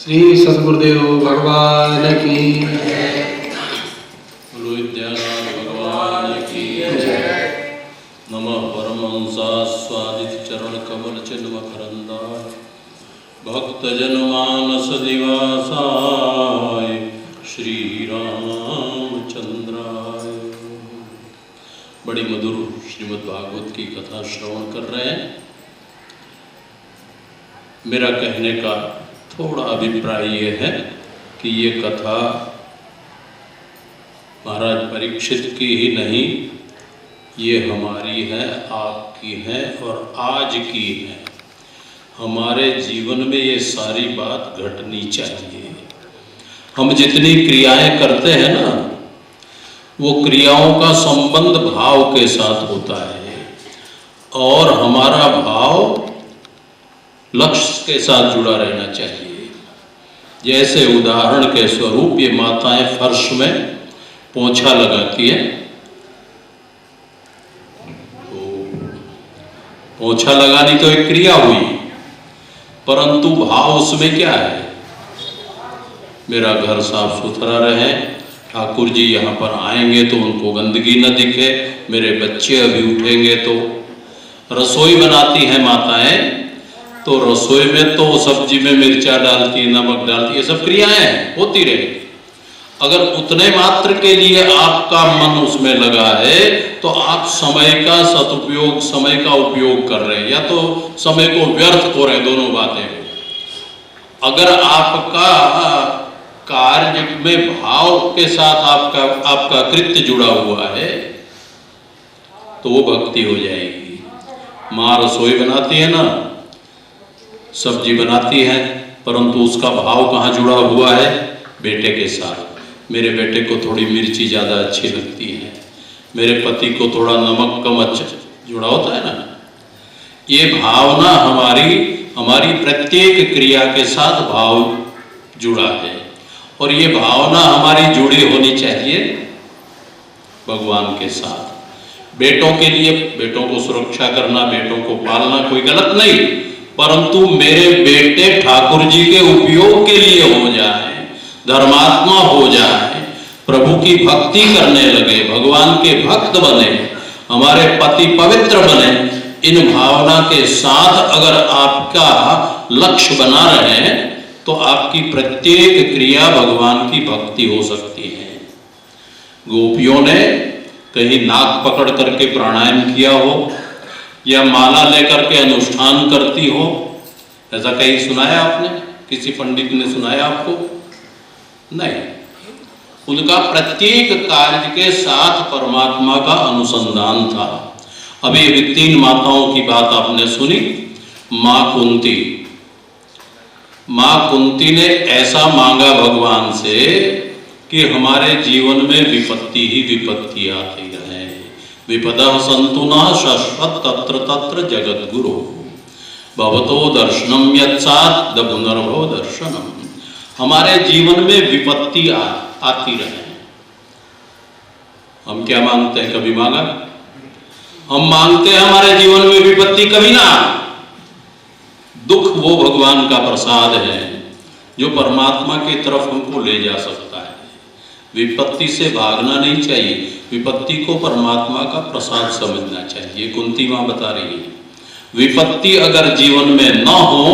श्री सद्गुरुदेव भगवान की बोलो विद्यानाथ भगवान की जय। नमः परमहंसास्वादित चरण कमल चिन्ह मकरंदाय भक्त जनमानस निवासाय श्री रामचंद्राय। बड़ी मधुर श्रीमद् भागवत की कथा श्रवण कर रहे हैं। मेरा कहने का थोड़ा अभिप्राय ये है कि ये कथा महाराज परीक्षित की ही नहीं, ये हमारी है, आपकी है और आज की है। हमारे जीवन में ये सारी बात घटनी चाहिए। हम जितनी क्रियाएं करते हैं ना, वो क्रियाओं का संबंध भाव के साथ होता है और हमारा भाव लक्ष्य के साथ जुड़ा रहना चाहिए। जैसे उदाहरण के स्वरूप ये माताएं फर्श में पोंछा लगाती है, तो पोंछा लगानी तो एक क्रिया हुई, परंतु भाव उसमें क्या है? मेरा घर साफ सुथरा रहे, ठाकुर जी यहाँ पर आएंगे तो उनको गंदगी न दिखे, मेरे बच्चे अभी उठेंगे तो। रसोई बनाती हैं माताएं, तो रसोई में तो सब्जी में मिर्चा डालती, नमक डालती, ये सब क्रियाएं होती रहेगी। अगर उतने मात्र के लिए आपका मन उसमें लगा है तो आप समय का सदुपयोग, समय का उपयोग कर रहे हैं या तो समय को व्यर्थ हो रहे हैं, दोनों बातें। अगर आपका कार्य में भाव के साथ आपका कृत्य जुड़ा हुआ है तो वो भक्ति हो जाएगी। माँ रसोई बनाती है ना, सब्जी बनाती है, परंतु उसका भाव कहाँ जुड़ा हुआ है? बेटे के साथ। मेरे बेटे को थोड़ी मिर्ची ज़्यादा अच्छी लगती है, मेरे पति को थोड़ा नमक कम अच्छा जुड़ा होता है ना। ये भावना हमारी प्रत्येक क्रिया के साथ भाव जुड़ा है और ये भावना हमारी जुड़ी होनी चाहिए भगवान के साथ। बेटों के लिए बेटों को सुरक्षा करना, बेटों को पालना कोई गलत नहीं, परंतु मेरे बेटे ठाकुर जी के उपयोग के लिए हो जाए, धर्मात्मा हो जाए, प्रभु की भक्ति करने लगे, भगवान के भक्त बने, हमारे पति पवित्र बने। इन भावना के साथ अगर आपका लक्ष्य बना रहे तो आपकी प्रत्येक क्रिया भगवान की भक्ति हो सकती है। गोपियों ने कहीं नाक पकड़ करके प्राणायाम किया हो या माला लेकर के अनुष्ठान करती हो, ऐसा कहीं सुनाया आपने? किसी पंडित ने सुनाया आपको? नहीं। उनका प्रत्येक कार्य के साथ परमात्मा का अनुसंधान था। अभी अभी 3 माताओं की बात आपने सुनी। माँ कुंती ने ऐसा मांगा भगवान से कि हमारे जीवन में विपत्ति ही विपत्ति आती रहे। विपदः सन्तु नः शाश्वत तत्र तत्र जगत गुरु भवतो दर्शनम यत्सात् पुनर्भव दर्शनम। हमारे जीवन में विपत्ति आती रहे। हम क्या मांगते हैं? कभी मांगा? हम मांगते हैं हमारे जीवन में विपत्ति कभी ना। दुख वो भगवान का प्रसाद है जो परमात्मा की तरफ हमको ले जा सकता है। विपत्ति से भागना नहीं चाहिए, विपत्ति को परमात्मा का प्रसाद समझना चाहिए। कुंती मां बता रही है, विपत्ति अगर जीवन में न हो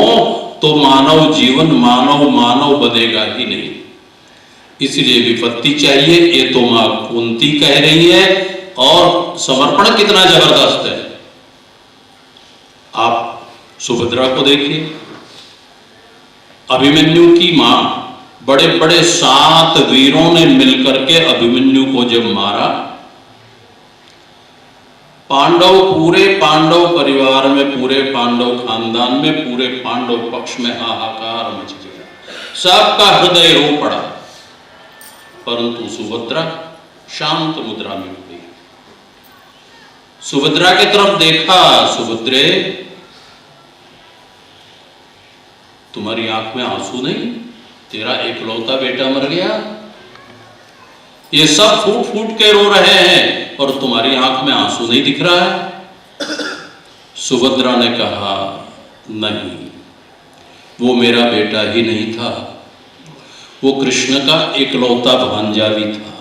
तो मानव जीवन मानव बनेगा ही नहीं। इसलिए विपत्ति चाहिए, ये तो मां कुंती कह रही है। और समर्पण कितना जबरदस्त है। आप सुभद्रा को देखिए, अभिमन्यु की मां, बड़े बड़े 7 वीरों ने मिलकर के अभिमन्यु को जब मारा, पूरे पांडव परिवार में, पूरे पांडव खानदान में, पूरे पांडव पक्ष में हाहाकार मच गया, सबका हृदय रो पड़ा। परंतु सुभद्रा शांत मुद्रा में हो गई। सुभद्रा की तरफ देखा, सुभद्रे तुम्हारी आंख में आंसू नहीं? तेरा एकलौता बेटा मर गया, ये सब फूट फूट के रो रहे हैं और तुम्हारी आंख में आंसू नहीं दिख रहा है? सुभद्रा ने कहा, नहीं, वो मेरा बेटा ही नहीं था, वो कृष्ण का इकलौता भांजा भी था।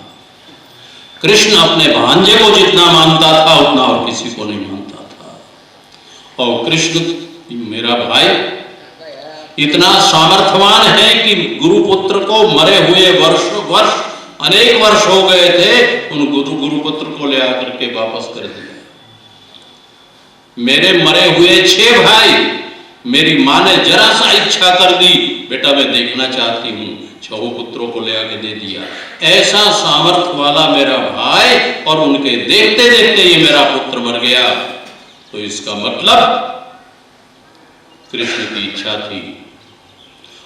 कृष्ण अपने भांजे को जितना मानता था उतना और किसी को नहीं मानता था। और कृष्ण मेरा भाई इतना सामर्थ्यवान है कि गुरुपुत्र को मरे हुए वर्ष अनेक वर्ष हो गए थे, उन गुरुपुत्र को ले आकर के वापस कर दिया। मेरे मरे हुए 6 भाई, मेरी मां ने जरा सा इच्छा कर दी, बेटा मैं देखना चाहती हूं, 6 पुत्रों को ले आके दे दिया। ऐसा सामर्थ्य वाला मेरा भाई, और उनके देखते देखते ये मेरा पुत्र मर गया। तो इसका मतलब कृष्ण की इच्छा थी,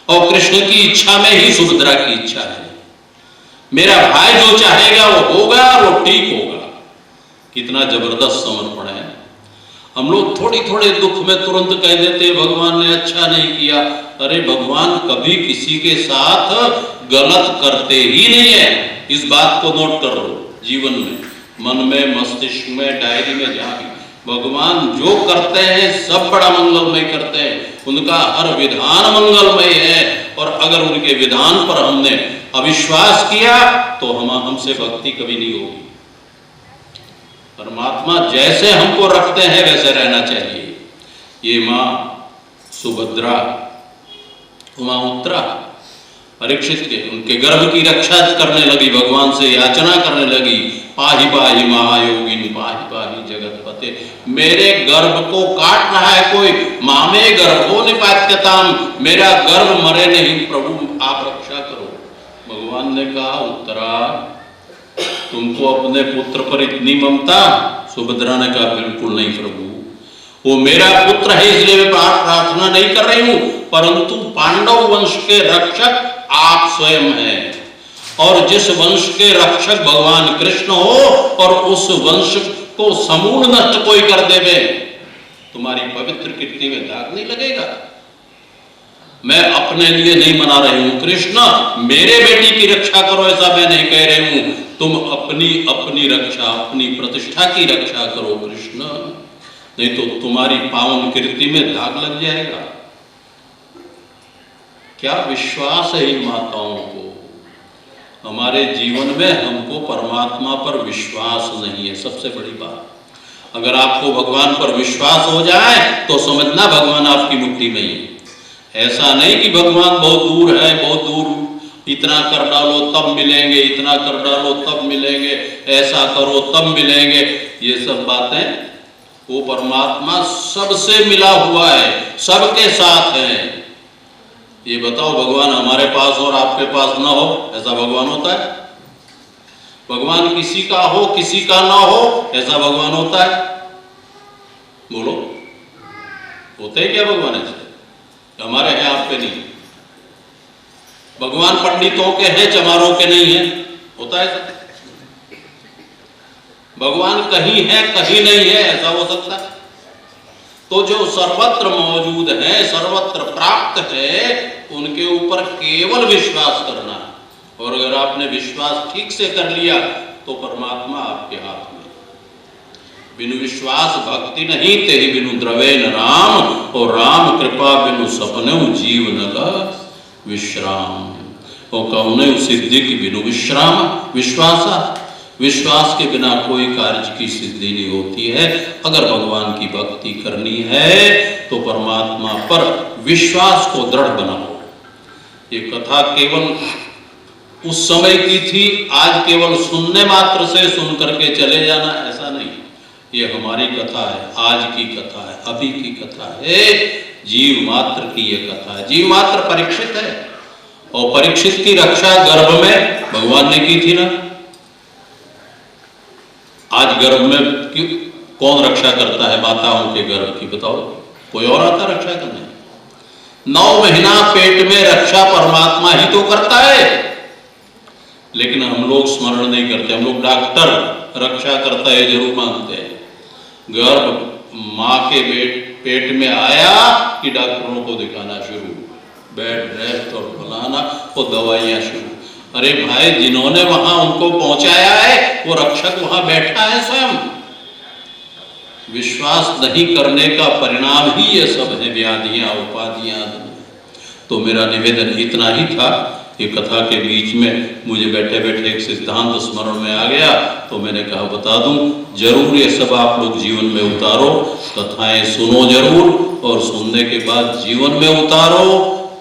और कृष्ण की इच्छा में ही सुभद्रा की इच्छा है। मेरा भाई जो चाहेगा वो होगा, वो ठीक होगा। कितना जबरदस्त समर्पण है। हम लोग थोड़ी थोड़े दुख में तुरंत कह देते हैं भगवान ने अच्छा नहीं किया। अरे भगवान कभी किसी के साथ गलत करते ही नहीं है। इस बात को नोट कर लो जीवन में, मन में, मस्तिष्क में, डायरी में, जहां भी। भगवान जो करते हैं सब बड़ा मंगलमय करते हैं, उनका हर विधान मंगलमय है। और अगर उनके विधान पर हमने अविश्वास किया तो हमसे भक्ति कभी नहीं होगी। परमात्मा जैसे हमको रखते हैं वैसे रहना चाहिए। ये मां सुभद्रा वहां उत्तरा परीक्षित के, उनके गर्भ की रक्षा करने लगी, भगवान से याचना करने लगी, पाहि पाहि महायोगिनी पाहि पाहि जगतपते। मेरे गर्भ को काट रहा है कोई, मामे गर्भो निपात्यताम, मेरा गर्भ मरे नहीं, प्रभु आप रक्षा करो। भगवान ने कहा उत्तरा तुमको अपने पुत्र पर इतनी ममता? सुभद्रा ने कहा बिल्कुल नहीं प्रभु, वो मेरा पुत्र है इसलिए मैं प्रार्थना नहीं कर रही हूं, परंतु पांडव वंश के रक्षक आप स्वयं हैं, और जिस वंश के रक्षक भगवान कृष्ण हो और उस वंश को समूल नष्ट कोई कर देवे, तुम्हारी पवित्र कीर्ति में दाग नहीं लगेगा। मैं अपने लिए नहीं मना रही हूं, कृष्ण मेरे बेटी की रक्षा करो ऐसा मैं नहीं कह रही हूं, तुम अपनी रक्षा, अपनी प्रतिष्ठा की रक्षा करो कृष्ण, नहीं तो तुम्हारी पावन कीर्ति में दाग लग जाएगा। क्या विश्वास है इन माताओं को। हमारे जीवन में हमको परमात्मा पर विश्वास नहीं है, सबसे बड़ी बात। अगर आपको भगवान पर विश्वास हो जाए तो समझना भगवान आपकी मुट्ठी में ही है। ऐसा नहीं कि भगवान बहुत दूर है, बहुत दूर, इतना कर डालो तब मिलेंगे, इतना कर डालो तब मिलेंगे, ऐसा करो तब मिलेंगे, ये सब बातें। वो परमात्मा सबसे मिला हुआ है, सबके साथ है। ये बताओ भगवान हमारे पास और आपके पास ना हो, ऐसा भगवान होता है? भगवान किसी का हो किसी का ना हो, ऐसा भगवान होता है? बोलो, होते हैं क्या भगवान ऐसे? हमारे हैं आप पे नहीं। भगवान पंडितों के हैं, चमारों के नहीं है, होता है ऐसा? भगवान कहीं है कहीं नहीं है, ऐसा हो सकता है? तो जो सर्वत्र मौजूद है, सर्वत्र प्राप्त है, उनके ऊपर केवल विश्वास करना। और अगर आपने विश्वास ठीक से कर लिया तो परमात्मा आपके हाथ में। बिनु विश्वास भक्ति नहीं, तेहि बिनु द्रवे न राम, और राम कृपा बिनु सपने जीव न विश्राम। और कौने सिद्धि की बिनु विश्राम विश्वास के बिना कोई कार्य की सिद्धि नहीं होती है। अगर भगवान की भक्ति करनी है तो परमात्मा पर विश्वास को दृढ़ बनाओ। ये कथा केवल उस समय की थी, आज केवल सुनने मात्र से सुन करके चले जाना ऐसा नहीं। ये हमारी कथा है, आज की कथा है, अभी की कथा है, जीव मात्र की ये कथा है। जीव मात्र परीक्षित है, और परीक्षित की रक्षा गर्भ में भगवान ने की थी ना। आज गर्भ में कौन रक्षा करता है माताओं के गर्भ की? बताओ, कोई और आता रक्षा करने? 9 महीना पेट में रक्षा परमात्मा ही तो करता है, लेकिन हम लोग स्मरण नहीं करते। हम लोग डॉक्टर रक्षा करता है जरूर मानते हैं। गर्भ माँ के पेट में आया कि डॉक्टरों को दिखाना शुरू, बेड रेस्ट और फलाना और दवाइयां शुरू। अरे भाई, जिन्होंने वहां उनको पहुंचाया है वो रक्षक वहां बैठा है स्वयं। विश्वास नहीं करने का परिणाम ही ये सब है, व्याधियां, उपाधियां। तो मेरा निवेदन इतना ही था। ये कथा के बीच में मुझे बैठे बैठे एक सिद्धांत स्मरण में आ गया, तो मैंने कहा बता दूं, जरूर ये सब आप लोग जीवन में उतारो, कथाएं सुनो जरूर, और सुनने के बाद जीवन में उतारो,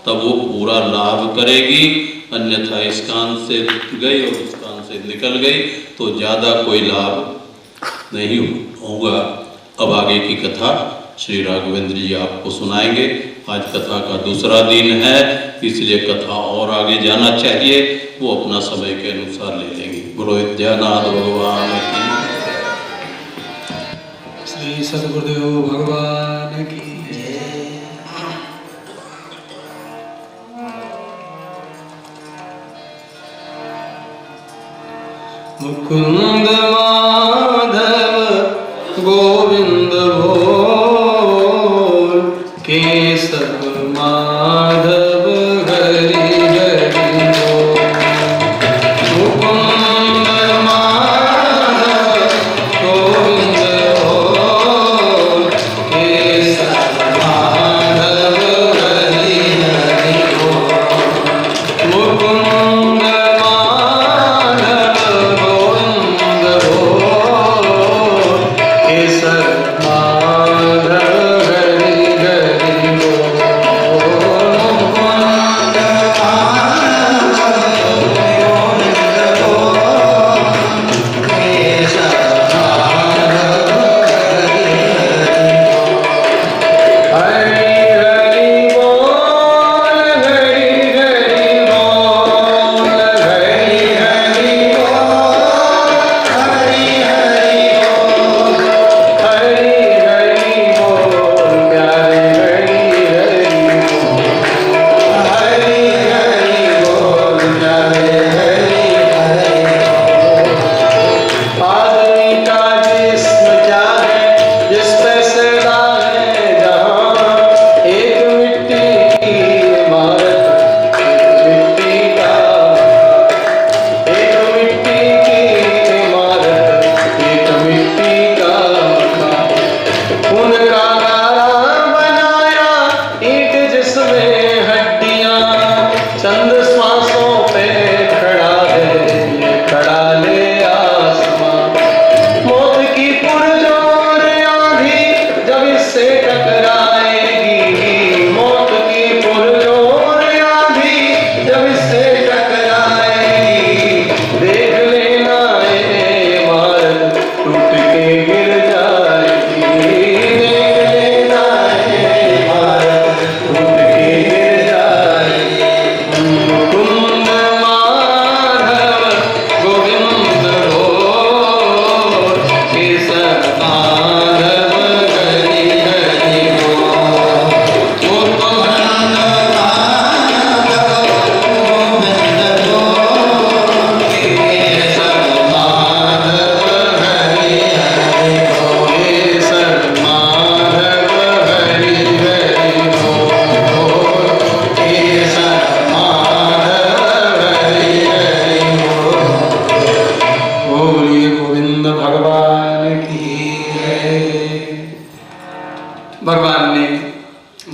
तब वो पूरा लाभ करेगी। अन्यथा इस कान से गई और इस कान से निकल गई तो ज़्यादा कोई लाभ नहीं होगा। अब आगे की कथा श्री राघवेंद्र जी आपको सुनाएंगे। आज कथा का दूसरा दिन है, इसलिए कथा और आगे जाना चाहिए, वो अपना समय के अनुसार ले लेंगे। बोलो विद्यानाथ भगवान की, श्री सद्गुरुदेव भगवान की। मुकुंद माधव गोविंद बोल, केशव माधव हरि हरि बोल। मुकुंद माधव गोविंद बोल, केशव माधव हरि हरि बोल। मुकुंद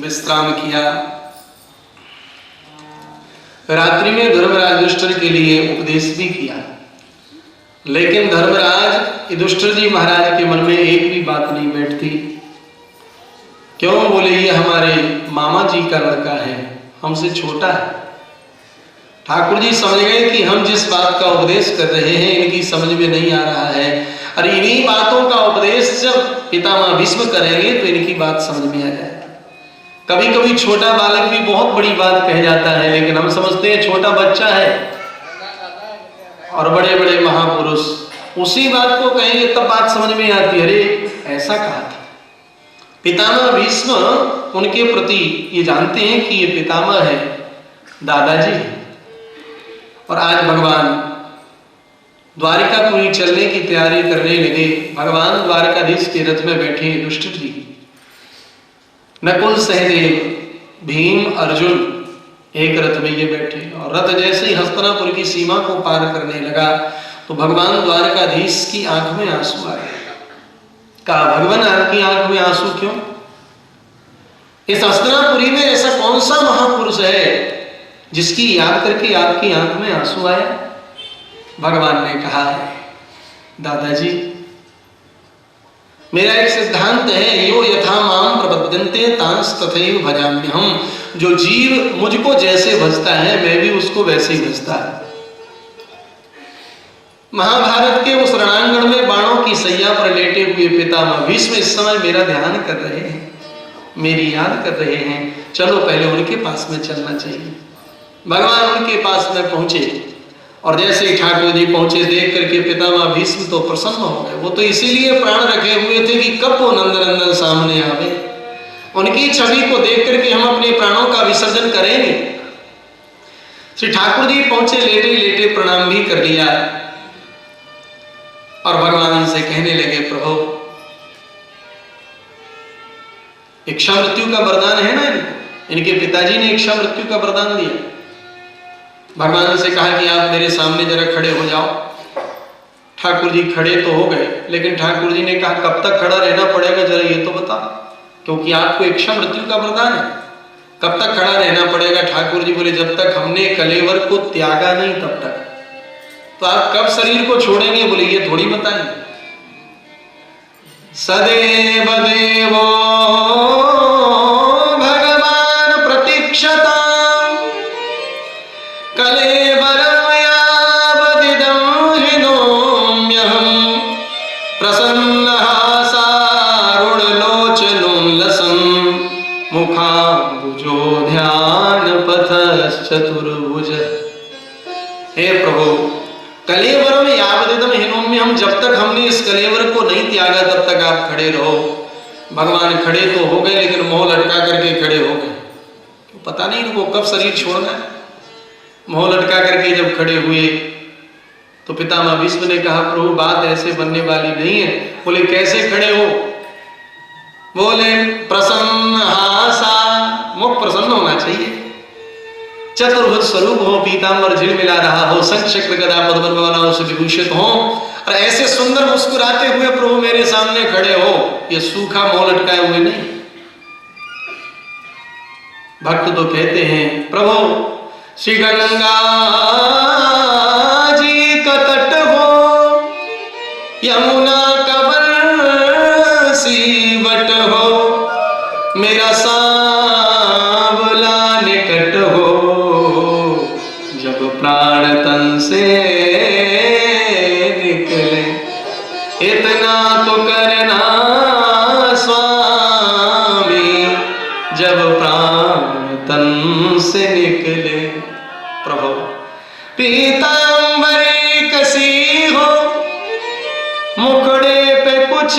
विश्राम किया। रात्रि में धर्मराज युधिष्ठिर के लिए उपदेश भी किया, लेकिन धर्मराज युधिष्ठिर जी महाराज के मन में एक भी बात नहीं बैठती। क्यों? बोले ये हमारे मामा जी का लड़का है, हमसे छोटा है। ठाकुर जी समझ गए कि हम जिस बात का उपदेश कर रहे हैं इनकी समझ में नहीं आ रहा है, और इन्हीं बातों का उपदेश जब पितामह भीष्म करेंगे तो इनकी बात समझ में आ जाएगी। कभी कभी छोटा बालक भी बहुत बड़ी बात कह जाता है, लेकिन हम समझते हैं छोटा बच्चा है, और बड़े बड़े महापुरुष उसी बात को कहेंगे तब बात समझ में आती है, अरे ऐसा कहा था। पितामह भीष्म उनके प्रति ये जानते हैं कि ये पितामह है, दादाजी है। और आज भगवान द्वारिकापुरी चलने की तैयारी करने लगे। भगवान द्वारकाधीश के रथ में बैठे युधिष्ठिर जी, नकुल सहदेव भीम अर्जुन एक रथ में ये बैठे, और रथ जैसे ही हस्तिनापुर की सीमा को पार करने लगा तो भगवान द्वारकाधीश की आंख में आंसू आ गए। कहा, भगवान आपकी आंख में आंसू क्यों? इस हस्तिनापुरी में ऐसा कौन सा महापुरुष है जिसकी याद करके आपकी आंख में आंसू आया? भगवान ने कहा, दादाजी मेरा एक सिद्धांत है, यो यथा माम प्रपद्यन्ते तांस तथैव भजाम्यहम्। जो जीव मुझको जैसे भजता है मैं भी उसको वैसे ही भजता है। महाभारत के उस रणांगण में बाणों की सैया पर लेटे हुए पितामह भीष्म इस समय मेरा ध्यान कर रहे हैं, मेरी याद कर रहे हैं। चलो पहले उनके पास में चलना चाहिए। भगवान उनके पास में पहुंचे और जैसे ही ठाकुर जी पहुंचे देख करके पितामह भीष्म तो प्रसन्न हो गए। वो तो इसीलिए प्राण रखे हुए थे कि कब वो नंदनंदन सामने आवे, उनकी छवि को देख करके हम अपने प्राणों का विसर्जन करेंगे। श्री ठाकुर जी पहुंचे, लेटे लेटे प्रणाम भी कर लिया और भगवान से कहने लगे, प्रभु इच्छा मृत्यु का वरदान है ना इनके पिताजी ने इच्छा मृत्यु का वरदान दिया। भगवान से कहा कि आप मेरे सामने जरा खड़े हो जाओ। ठाकुर जी खड़े तो हो गए, लेकिन ठाकुर जी ने कहा कब तक खड़ा रहना पड़ेगा जरा ये तो बता, क्योंकि आपको इच्छा मृत्यु का वरदान है। कब तक खड़ा रहना पड़ेगा? ठाकुर जी बोले जब तक हमने कलेवर को त्यागा नहीं तब तक। तो आप कब शरीर को छोड़ेंगे? बोले ये थोड़ी बताएंगे। सदैव देवो भगवान प्रतीक्षता कलेवरं यावदिदं हिनोम्यहम् प्रसन्नः सारुणलोचनोल्लसं मुखाम्बुजो ध्यानपथश्चतुर्भुज। हे प्रभु कलेवर में यावदिदम हिनोम्यहम्, जब तक हमने इस कलेवर को नहीं त्यागा तब तक आप खड़े रहो। भगवान खड़े तो हो गए लेकिन मोह लटका करके खड़े हो गए। पता नहीं इनको कब शरीर छोड़ना है। मोह लटका करके जब खड़े हुए तो पितामह भीष्म ने कहा, प्रभु बात ऐसे बनने वाली नहीं है। बोले कैसे खड़े हो? बोले प्रसन्न हासा, मुख प्रसन्न होना चाहिए, चतुर्भुज स्वरूप हो, पीतांबर झिलमिला रहा हो, शंख चक्र गदा पद्म से विभूषित हो और ऐसे सुंदर मुस्कुराते हुए प्रभु मेरे सामने खड़े हो। ये सूखा मोह लटकाए हुए नहीं। भक्त तो कहते हैं, प्रभु श्री गंगा जी का तट हो, यमुना का बरसी बट हो, मेरा सांवला निकट हो, जब प्राण तन से निकले, इतना तो करना स्वामी, जब प्राण तन से निकले। प्रभु पीतांबरी कसी हो, मुखड़े पे कुछ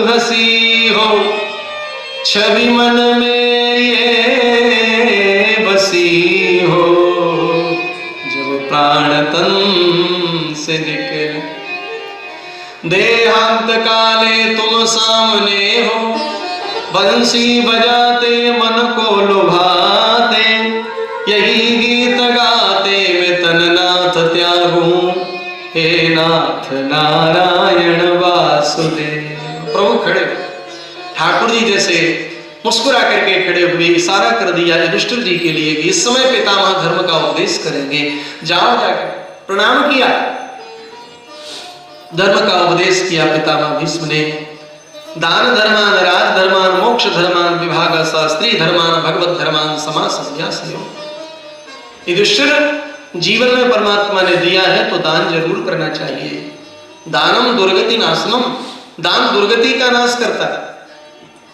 हंसी हो, छवि मन में ये बसी हो, जब प्राण तन से निकले। देहांत काले तुम सामने हो, बंसी बजाते मन को लुभाते, यही गीत गाते मैं तननाथ त्यागूं, हे नाथ नारायण वासुदेव। प्रभु खड़े, ठाकुर जी जैसे मुस्कुरा करके खड़े हुए, इशारा कर दिया युधिष्ठिर जी के लिए कि इस समय पितामह धर्म का उपदेश करेंगे। जाओ जाकर प्रणाम किया, धर्म का उपदेश किया पितामह भीष्म ने। दान धर्मान, राज धर्मान, मोक्ष धर्मान, विभाग शास्त्री धर्मान, भगवत धर्मान, समासंन्यासयो। युधिष्ठिर जीवन में परमात्मा ने दिया है तो दान जरूर करना चाहिए। दानम दुर्गति नाशनम, दान दुर्गति का नाश करता है।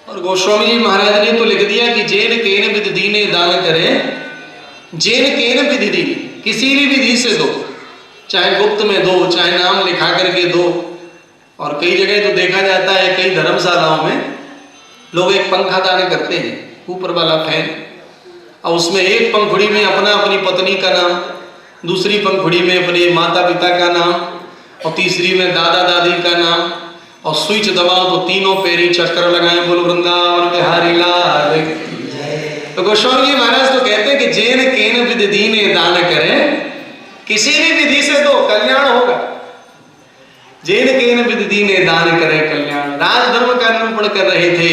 और गोस्वामी जी महाराज ने तो लिख दिया कि जेन केन विधि दीने दान करें, जेन केन विधि दीने, किसी भी विधि से दो, चाहे गुप्त में दो, चाहे नाम लिखा करके दो। और कई जगह तो देखा जाता है, कई धर्मशालाओं में लोग एक पंखा दान करते हैं, ऊपर वाला फैन, और उसमें एक पंखुड़ी में अपना अपनी पत्नी का नाम, दूसरी पंखुड़ी में अपने माता पिता का नाम, और तीसरी में दादा दादी का नाम, और स्विच दबाओ तो तीनों पैरी चक्कर लगाए, बोलो वृंदावन बिहारी लाल। तो गोस्वामी जी महाराज तो कहते हैं कि जेन केन विधि दीने दान करें, किसी भी विधि से दो कल्याण होगा। जेन केन विधि दीने दान करें कल्याण। राजधर्म का निरूपण कर रहे थे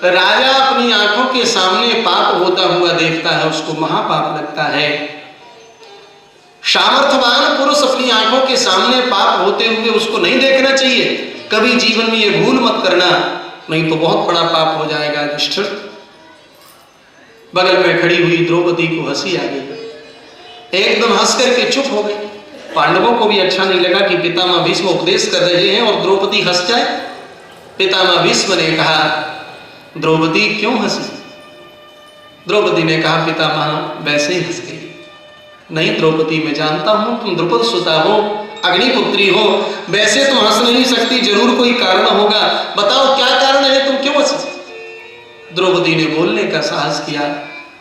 राजा अपनी आंखों के सामने पाप होता हुआ देखता है, उसको महापाप लगता है। सामर्थ्यवान पुरुष अपनी आंखों के सामने पाप होते हुए उसको नहीं देखना चाहिए। कभी जीवन में ये भूल मत करना, नहीं तो बहुत बड़ा पाप हो जाएगा। युधिष्ठिर बगल में खड़ी हुई द्रौपदी को हंसी आ गई, एकदम हंस करके चुप हो गई। पांडवों को भी अच्छा नहीं लगा कि पितामह भीष्म उपदेश कर रहे हैं और द्रौपदी हंस जाए। पितामह भीष्म ने कहा, द्रौपदी क्यों हंसी? द्रौपदी ने कहा, पितामह वैसे ही हंस गई। नहीं द्रौपदी, मैं जानता हूं तुम द्रुपद सुता हो, अग्निपुत्री हो, वैसे तुम हंस नहीं सकती, जरूर कोई कारण होगा, बताओ क्या कारण है, तुम क्यों हंसी? द्रौपदी ने बोलने का साहस किया।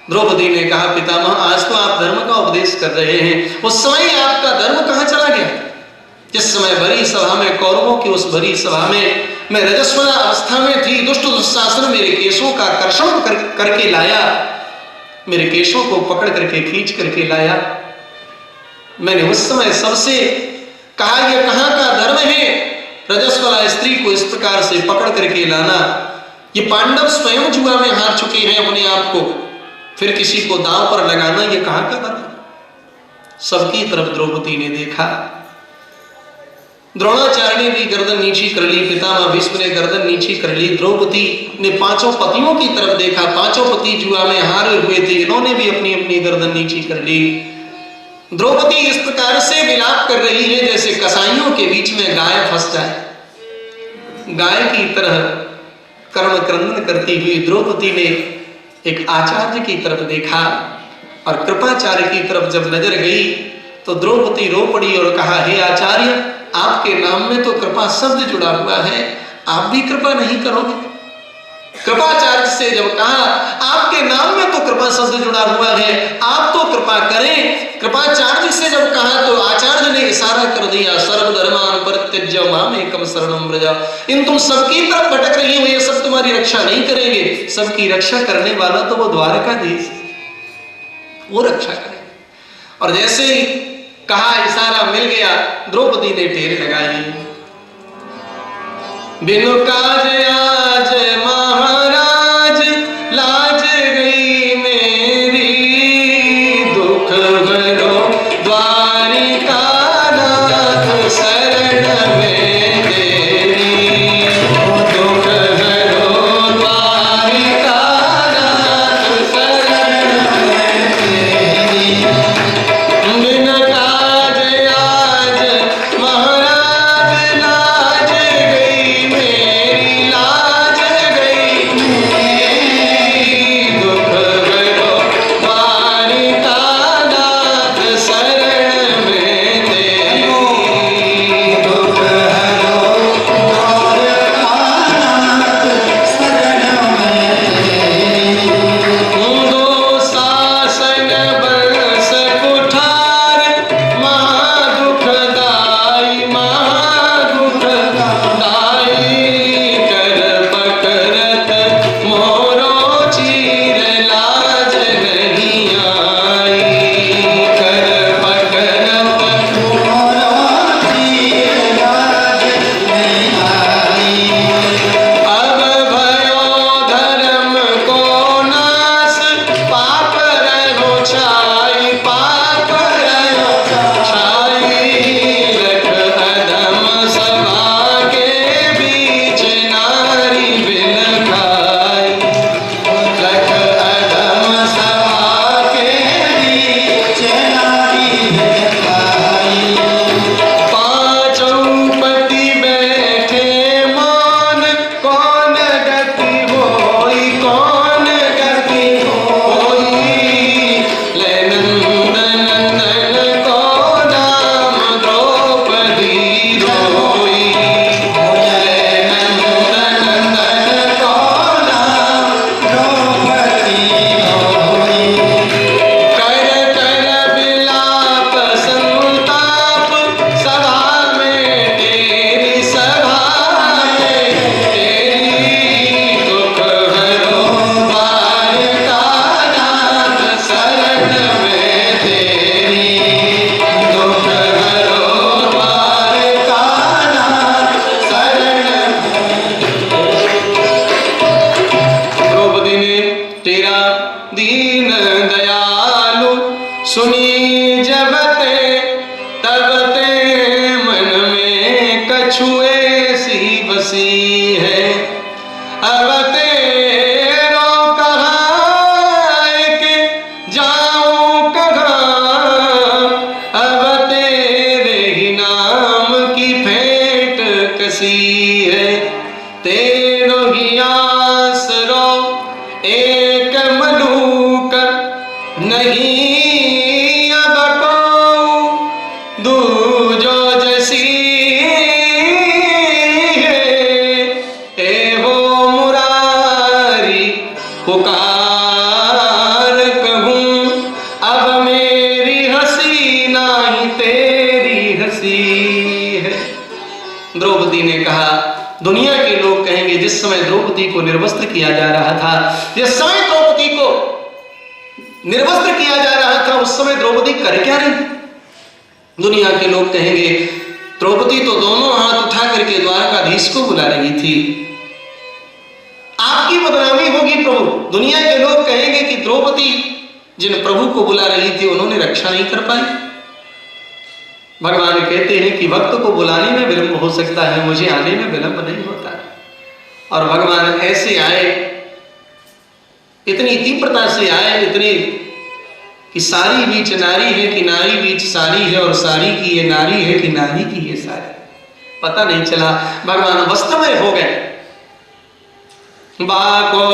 द्रौपदी ने कहा, पितामह आज तो आप धर्म का उपदेश कर रहे हैं, उस समय आपका धर्म कहां चला गया? जिस समय भरी सभा में, कौरवों की उस भरी सभा में मैं रजस्वला अवस्था में थी, दुष्ट दुशासन मेरे केशों का कर्षण करके लाया, मेरे केशों को पकड़ करके खींच करके लाया। मैंने उस समय सबसे कहा, यह कहां का धर्म है रजस्वला स्त्री को इस प्रकार से पकड़ करके लाना? ये पांडव स्वयं जुआ में हार चुके हैं अपने आप को, फिर किसी को दांव पर लगाना, ये कहां का धर्म? सबकी तरफ द्रौपदी ने देखा। द्रोणाचार्य ने भी गर्दन नीची कर ली, पितामह भीष्म ने गर्दन नीची कर ली। द्रौपदी ने पांचों पतियों की तरफ देखा, पांचों पति जुआ में हारे हुए थे, इन्होंने भी अपनी अपनी गर्दन नीची कर ली। द्रौपदी इस प्रकार से विलाप कर रही है जैसे कसाईयों के बीच में गाय फंस जाए। गाय की तरह कर्म क्रंदन करती हुई द्रौपदी ने एक आचार्य की तरफ देखा और कृपाचार्य की तरफ जब नजर गई तो द्रौपदी रो पड़ी और कहा, हे आचार्य, आपके नाम में तो कृपा शब्द जुड़ा हुआ है, आप भी कृपा नहीं करोगे? कृपाचार्य से जब कहा, आपके नाम में तो कृपा शब्द जुड़ा हुआ है, आप तो कृपा करें। कृपाचार्य से जब कहा तो आचार्य ने इशारा कर दिया, सर्वधर्मान परित्यज्य मामेकं शरणं व्रज। इन तुम सबकी तरफ भटक रही हो, ये सब तुम्हारी रक्षा नहीं करेंगे, सबकी रक्षा करने वाला तो वो द्वारकाधीश, वो रक्षा करे। और जैसे ही कहा, इशारा मिल गया, द्रौपदी ने टेर लगाई। बिनु काज आज महाराज, लाज गई मेरी, दुख भरो द्वारिका नाथ शरण में तेरी, दुख भरो द्वारिका नाथ शरण में तेरी। बिनु काज आज महाराज, लाज गई मेरी, जब ते तब ते मन में कछु ऐसी बसी है। अब तेरो कहाँ के जाऊं कहाँ, अब तेरे ही नाम की भेंट कसी है। तेरो ही आसरो एक मलूक नहीं अब को दूजो जसी है। ए हो मुरारी पुकार कहूँ, अब मेरी हंसी नाही तेरी हंसी है। द्रौपदी ने कहा, दुनिया के लोग कहेंगे जिस समय द्रौपदी को निर्वस्त्र किया जा रहा था, जिस समय द्रौपदी को निर्वस्त्र किया जा रहा था, उस समय द्रौपदी कर क्या रही? दुनिया के लोग कहेंगे द्रौपदी तो दोनों हाथ उठा करके द्वारकाधीश को बुला रही थी। आपकी बदनामी होगी प्रभु। दुनिया के लोग कहेंगे कि द्रौपदी जिन प्रभु को बुला रही थी उन्होंने रक्षा नहीं कर पाई। भगवान कहते हैं कि भक्त को बुलाने में विलंब हो सकता है, मुझे आने में विलंब नहीं होता। और भगवान ऐसे आए, इतनी तीव्रता से आए, इतनी कि सारी बीच नारी है कि नारी बीच सारी है, और सारी की ये नारी है कि नारी की ये सारी। पता नहीं चला, भगवान वस्त्रमय हो गए। बाको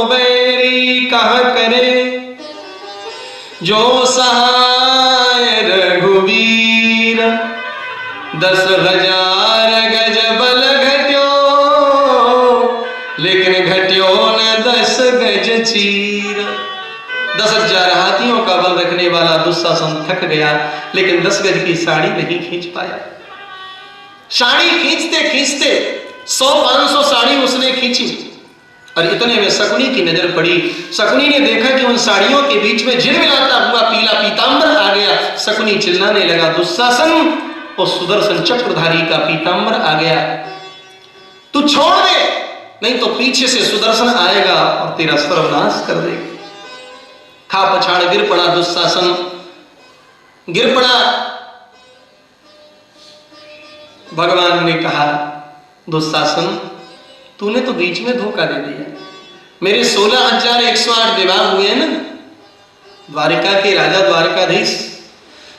बैरी कह करे जो सहाय रघुवीर, 10,000 गज बल घट्यो, लेकिन घट्यो न 10 गज चीर। 10,000 हाथियों का बल रखने वाला दुशासन थक गया, लेकिन 10 गज की साड़ी नहीं खींच पाया। साड़ी खींचते खींचते 100-500 साड़ी उसने खींची, और इतने में शकुनी की नजर पड़ी। शकुनी ने देखा कि उन साड़ियों के बीच में झिलमिलाता हुआ पीला पीतांबर आ गया। शकुनी चिल्लाने लगा, दुशासन, उस सुदर्शन चक्रधारी का पीतांबर आ गया, तू छोड़ दे, नहीं तो पीछे से सुदर्शन आएगा और तेरा सर्वनाश कर देगा। खा पछाड़ गिर पड़ा दुशासन, गिर पड़ा। भगवान ने कहा, दुशासन तूने तो बीच में धोखा दे दिया। मेरे 16,108 विवाह हुए ना, द्वारिका के राजा द्वारकाधीश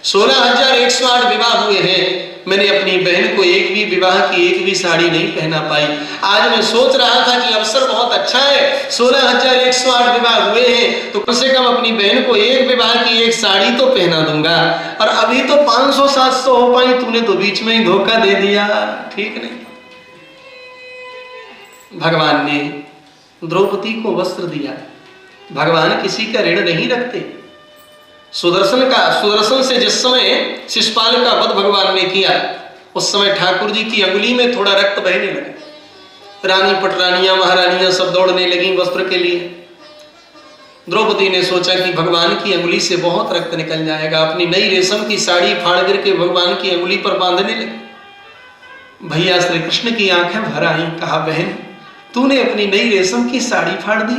16,108 विवाह हुए हैं। मैंने अपनी बहन को एक भी विवाह की एक भी साड़ी नहीं पहना पाई। आज मैं सोच रहा था कि अवसर बहुत अच्छा है, 16,108 विवाह हुए हैं तो कम से कम अपनी बहन को एक विवाह की एक साड़ी तो पहना दूंगा, और अभी तो 500-700 हो पाई, तूने तो बीच में ही धोखा दे दिया, ठीक नहीं। भगवान ने द्रौपदी को वस्त्र दिया। भगवान किसी का ऋण नहीं रखते। सुदर्शन से जिस समय शिशुपाल का वध भगवान ने किया, उस समय ठाकुर जी की अंगुली में थोड़ा रक्त बहने लगा। रानी पटरानियां महारानियां सब दौड़ने लगी वस्त्र के लिए। द्रौपदी ने सोचा कि भगवान की अंगुली से बहुत रक्त निकल जाएगा। अपनी नई रेशम की साड़ी फाड़ करके भगवान की अंगुली पर बांधने लगी। भैया श्री कृष्ण की आंखें भर आई। कहा, बहन तूने अपनी नई रेशम की साड़ी फाड़ दी।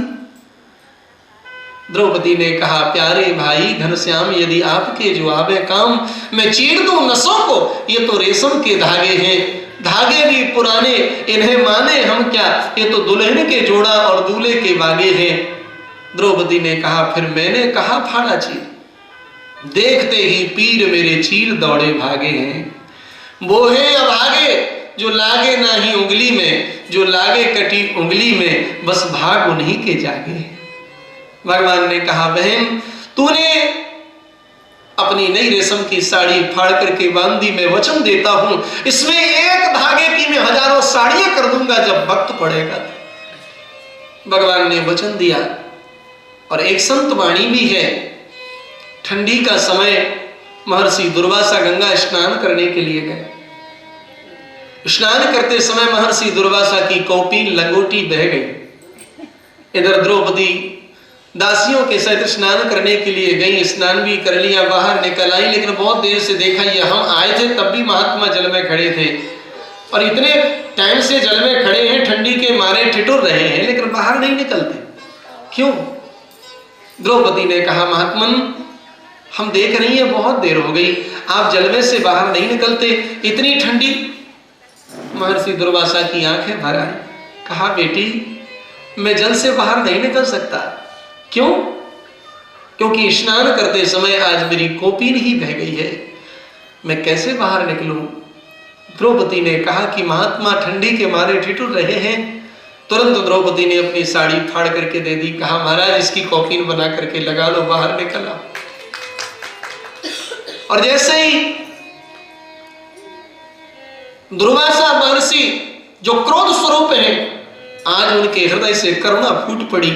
द्रौपदी ने कहा, प्यारे भाई घनश्याम, यदि आपके जो आवे काम, मैं चीर दूं नसों को। ये तो रेशम के धागे हैं, धागे भी पुराने, इन्हें माने हम क्या, ये तो दुल्हन के जोड़ा और दूल्हे के बागे हैं। द्रौपदी ने कहा, फिर मैंने कहा फाड़ा चीर, देखते ही पीर मेरे चीर दौड़े भागे हैं। वो है अभागे जो लागे ना ही उंगली में, जो लागे कटी उंगली में, बस भाग उन्हीं के जागे। भगवान ने कहा, बहन तूने अपनी नई रेशम की साड़ी फाड़ करके बांध दी, मैं वचन देता हूं इसमें एक धागे की मैं 1000 साड़ियां कर दूंगा जब वक्त पड़ेगा। भगवान ने वचन दिया। और एक संत वाणी भी है, ठंडी का समय महर्षि दुर्वासा गंगा स्नान करने के लिए गए। स्नान करते समय महर्षि दुर्वासा की कौपीन लंगोटी बह गई। इधर द्रौपदी दासियों के साथ स्नान करने के लिए गई, स्नान भी कर लिया, बाहर निकल आई, लेकिन बहुत देर से देखा ये हम आए थे तब भी महात्मा जल में खड़े थे, और इतने टाइम से जल में खड़े हैं, ठंडी के मारे ठिठुर रहे हैं, लेकिन बाहर नहीं निकलते, क्यों? द्रौपदी ने कहा, महात्मन हम देख रही हैं बहुत देर हो गई, आप जलवे से बाहर नहीं निकलते, इतनी ठंडी। महर्षि दुर्वासा की आंखें भर आई। कहा बेटी मैं जल से बाहर नहीं निकल सकता। क्यों? क्योंकि स्नान करते समय आज मेरी कोपीन ही बह गई है, मैं कैसे बाहर निकलूं। द्रौपदी ने कहा कि महात्मा ठंडी के मारे ठिठुर रहे हैं। तुरंत द्रौपदी ने अपनी साड़ी फाड़ करके दे दी। कहा महाराज इसकी कॉफीन बना करके लगा लो, बाहर निकल आओ। और जैसे ही दुर्वासा महर्षि जो क्रोध स्वरूप है, आज उनके हृदय से करुणा फूट पड़ी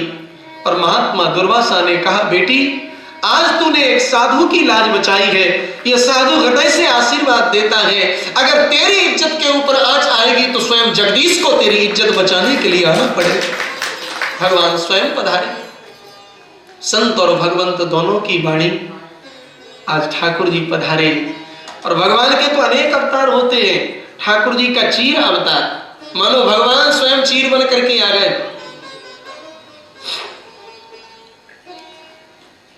और महात्मा दुर्वासा ने कहा बेटी आज तूने एक साधु की लाज बचाई है, यह साधु हृदय से आशीर्वाद देता है। अगर तेरी इज्जत के ऊपर आंच आएगी तो स्वयं जगदीश को तेरी इज्जत बचाने के लिए आना पड़ेगा। भगवान स्वयं पधारे। संत और भगवंत दोनों की वाणी आज ठाकुर जी पधारे। और भगवान के तो अनेक अवतार होते हैं, ठाकुर जी का चीर अवतार, मानो भगवान स्वयं चीर बन करके आ गए।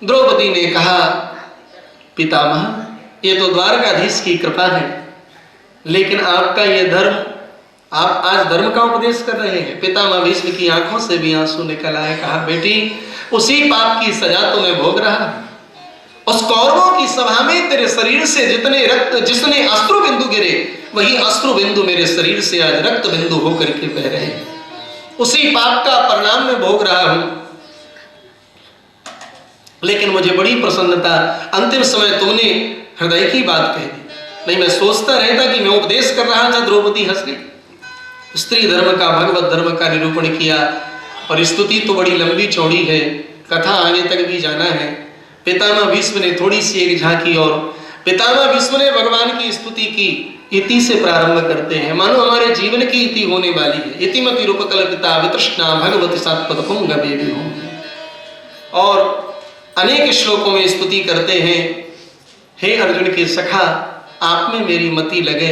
द्रौपदी ने कहा पितामह ये तो द्वारकाधीश की कृपा है, लेकिन आपका ये धर्म, आप आज धर्म का उपदेश कर रहे हैं। पितामह भीष्म की आंखों से भी आंसू निकल आए। कहा बेटी उसी पाप की सजा तो मैं भोग रहा। उस कौरवों की सभा में तेरे शरीर से जितने रक्त, जिसने अश्रु बिंदु गिरे, वही अश्रु बिंदु मेरे शरीर से आज रक्त बिंदु होकर के बह रहे हैं। उसी पाप का परिणाम मैं भोग रहा हूं। लेकिन मुझे बड़ी प्रसन्नता, अंतिम समय तुमने हृदय की बात कह दी। नहीं मैं सोचता रहता कि मैं उपदेश कर रहा था। द्रौपदी हंस गई। स्त्री धर्म का, भगवत धर्म का निरूपण किया। और स्तुति तो बड़ी लंबी चौड़ी है, कथा आगे तक भी जाना है। पितामह भीष्म ने थोड़ी सी एक झांकी, और पितामह भीष्म ने भगवान की स्तुति की। इति से प्रारंभ करते हैं, मानो हमारे जीवन की इति होने वाली है। इतिमति रूपकल्पिता वितृष्णा भगवती सात्पदपुंग बेबी हो। और अनेक श्लोकों में स्तुति करते हैं, हे अर्जुन के सखा आप में मेरी मति लगे,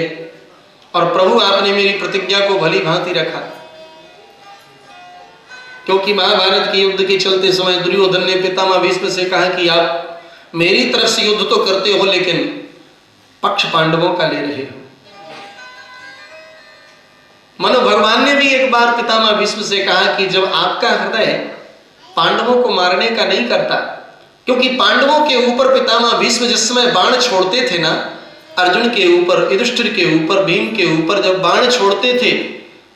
और प्रभु आपने मेरी प्रतिज्ञा को भली भांति रखा। क्योंकि महाभारत के युद्ध के चलते समय दुर्योधन ने पितामह भीष्म से कहा कि आप मेरी तरफ से युद्ध तो करते हो, लेकिन पक्ष पांडवों का ले रहे हो। मनो भगवान ने भी एक बार पितामह भीष्म से कहा कि जब आपका हृदय पांडवों को मारने का नहीं करता, क्योंकि पांडवों के ऊपर पितामह भीष्म जिस समय बाण छोड़ते थे ना, अर्जुन के ऊपर, युधिष्ठिर के ऊपर, भीम के ऊपर जब बाण छोड़ते थे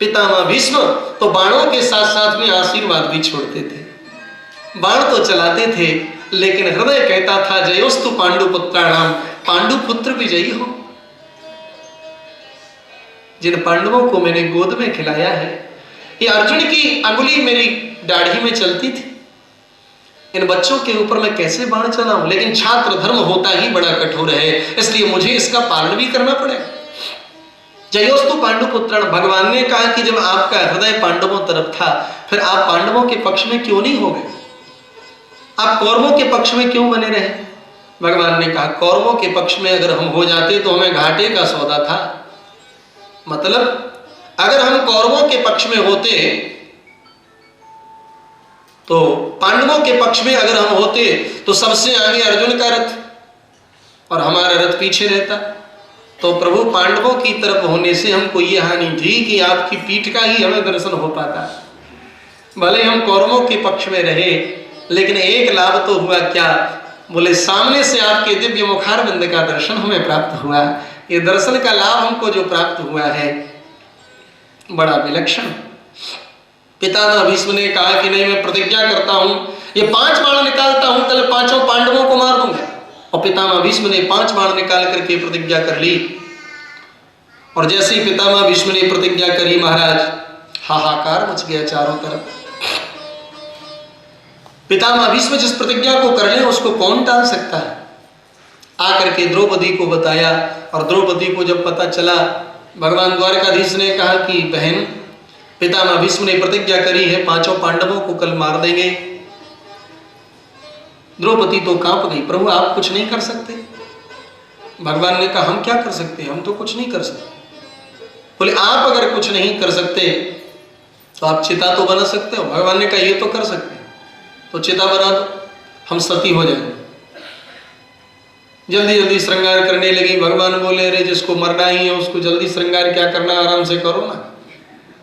पितामह भीष्म, तो बाणों के साथ साथ में आशीर्वाद भी छोड़ते थे। बाण तो चलाते थे, लेकिन हृदय कहता था जयोस्तु पांडुपुत्राणाम, पांडु पुत्र विजयी हो। जिन पांडवों को मैंने गोद में खिलाया है, ये अर्जुन की अंगुली मेरी दाढ़ी में चलती थी, इन बच्चों के ऊपर मैं कैसे बाण चलाऊं। लेकिन छात्र धर्म होता ही बड़ा कठोर है, इसलिए मुझे इसका पालन भी करना पड़ेगा। जयोस्तु पांडुपुत्र, भगवान ने कहा कि जब आपका हृदय पांडवों तरफ था, फिर आप पांडवों के पक्ष में क्यों नहीं हो गए? आप कौरवों के पक्ष में क्यों बने रहे? भगवान ने कहा कौरवों के पक्ष में अगर हम हो जाते तो हमें घाटे का सौदा था। मतलब अगर हम कौरवों के पक्ष में होते तो पांडवों के पक्ष में अगर हम होते तो सबसे आगे अर्जुन का रथ और हमारा रथ पीछे रहता। तो प्रभु पांडवों की तरफ होने से हमको ये हानि थी कि आपकी पीठ का ही हमें दर्शन हो पाता। भले हम कौरवों के पक्ष में रहे, लेकिन एक लाभ तो हुआ क्या? बोले सामने से आपके दिव्य मुखारविंद का दर्शन हमें प्राप्त हुआ। ये दर्शन का लाभ हमको जो प्राप्त हुआ है बड़ा विलक्षण। पितामह भीष्म ने कहा कि नहीं, मैं प्रतिज्ञा करता हूं, ये 5 बाण निकालता हूं, कल 5 पांडवों को मार दूंगा। और पितामह भीष्म ने 5 बाण निकाल करके प्रतिज्ञा कर ली। और जैसे ही पितामह भीष्म ने प्रतिज्ञा करी, महाराज हाहाकार मच गया चारों तरफ। पितामह भीष्म जिस प्रतिज्ञा को कर ले उसको कौन टाल सकता है? आकर के द्रौपदी को बताया, और द्रौपदी को जब पता चला, भगवान द्वारकाधीश ने कहा कि बहन, पितामह भीष्म ने प्रतिज्ञा करी है 5 पांडवों को कल मार देंगे। द्रौपदी तो कांप गई। प्रभु आप कुछ नहीं कर सकते? भगवान ने कहा हम क्या कर सकते हैं, हम तो कुछ नहीं कर सकते। बोले आप अगर कुछ नहीं कर सकते तो आप चिता तो बना सकते हो। भगवान ने कहा ये तो कर सकते हैं, तो चिता बना दो, हम सती हो जाएंगे। जल्दी जल्दी श्रृंगार करने लगी। भगवान बोले अरे जिसको मरना ही है उसको जल्दी श्रृंगार क्या करना, आराम से करो ना।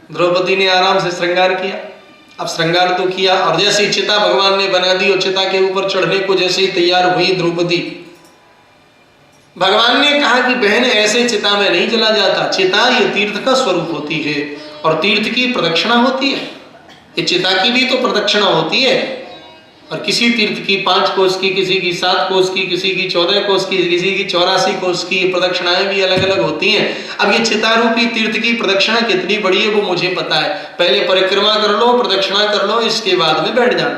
द्रौपदी ने आराम से श्रृंगार किया। अब श्रृंगार तो किया और जैसे ही चिता भगवान ने बना दी और चिता के ऊपर चढ़ने को जैसे ही तैयार हुई द्रौपदी, भगवान ने कहा कि बहन ऐसे चिता में नहीं जला जाता, चिता ये तीर्थ का स्वरूप होती है और तीर्थ की प्रदक्षिणा होती है। ये चिता की भी तो प्रदक्षिणा होती है और किसी तीर्थ की 5 कोस की, किसी की 7 कोस की, किसी की 14 कोस की, किसी की 84 कोस की प्रदक्षिणाएं भी अलग अलग होती हैं। अब ये चितारूपी तीर्थ की प्रदक्षिणा कितनी बड़ी है वो मुझे पता है। पहले परिक्रमा कर लो, प्रदक्षिणा कर लो, इसके बाद में बैठ जाना।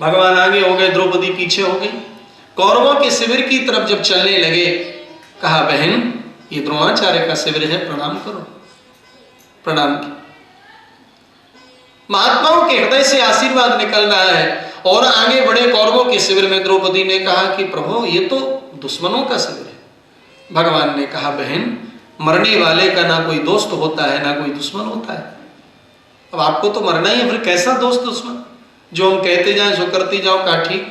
भगवान आगे हो गए, द्रौपदी पीछे हो गई। कौरवों के शिविर की तरफ जब चलने लगे, कहा बहन ये द्रोणाचार्य का शिविर है, प्रणाम करो। प्रणाम किया। महात्माओं के हृदय से आशीर्वाद निकल रहा है और आगे बढ़े कौरवों के शिविर में। द्रौपदी ने कहा कि प्रभु ये तो दुश्मनों का शिविर है। भगवान ने कहा बहन मरने वाले का ना कोई दोस्त होता है ना कोई दुश्मन होता है। अब आपको तो मरना ही है, फिर कैसा दोस्त दुश्मन, जो हम कहते जाएं सो करती जाओ। कहा ठीक।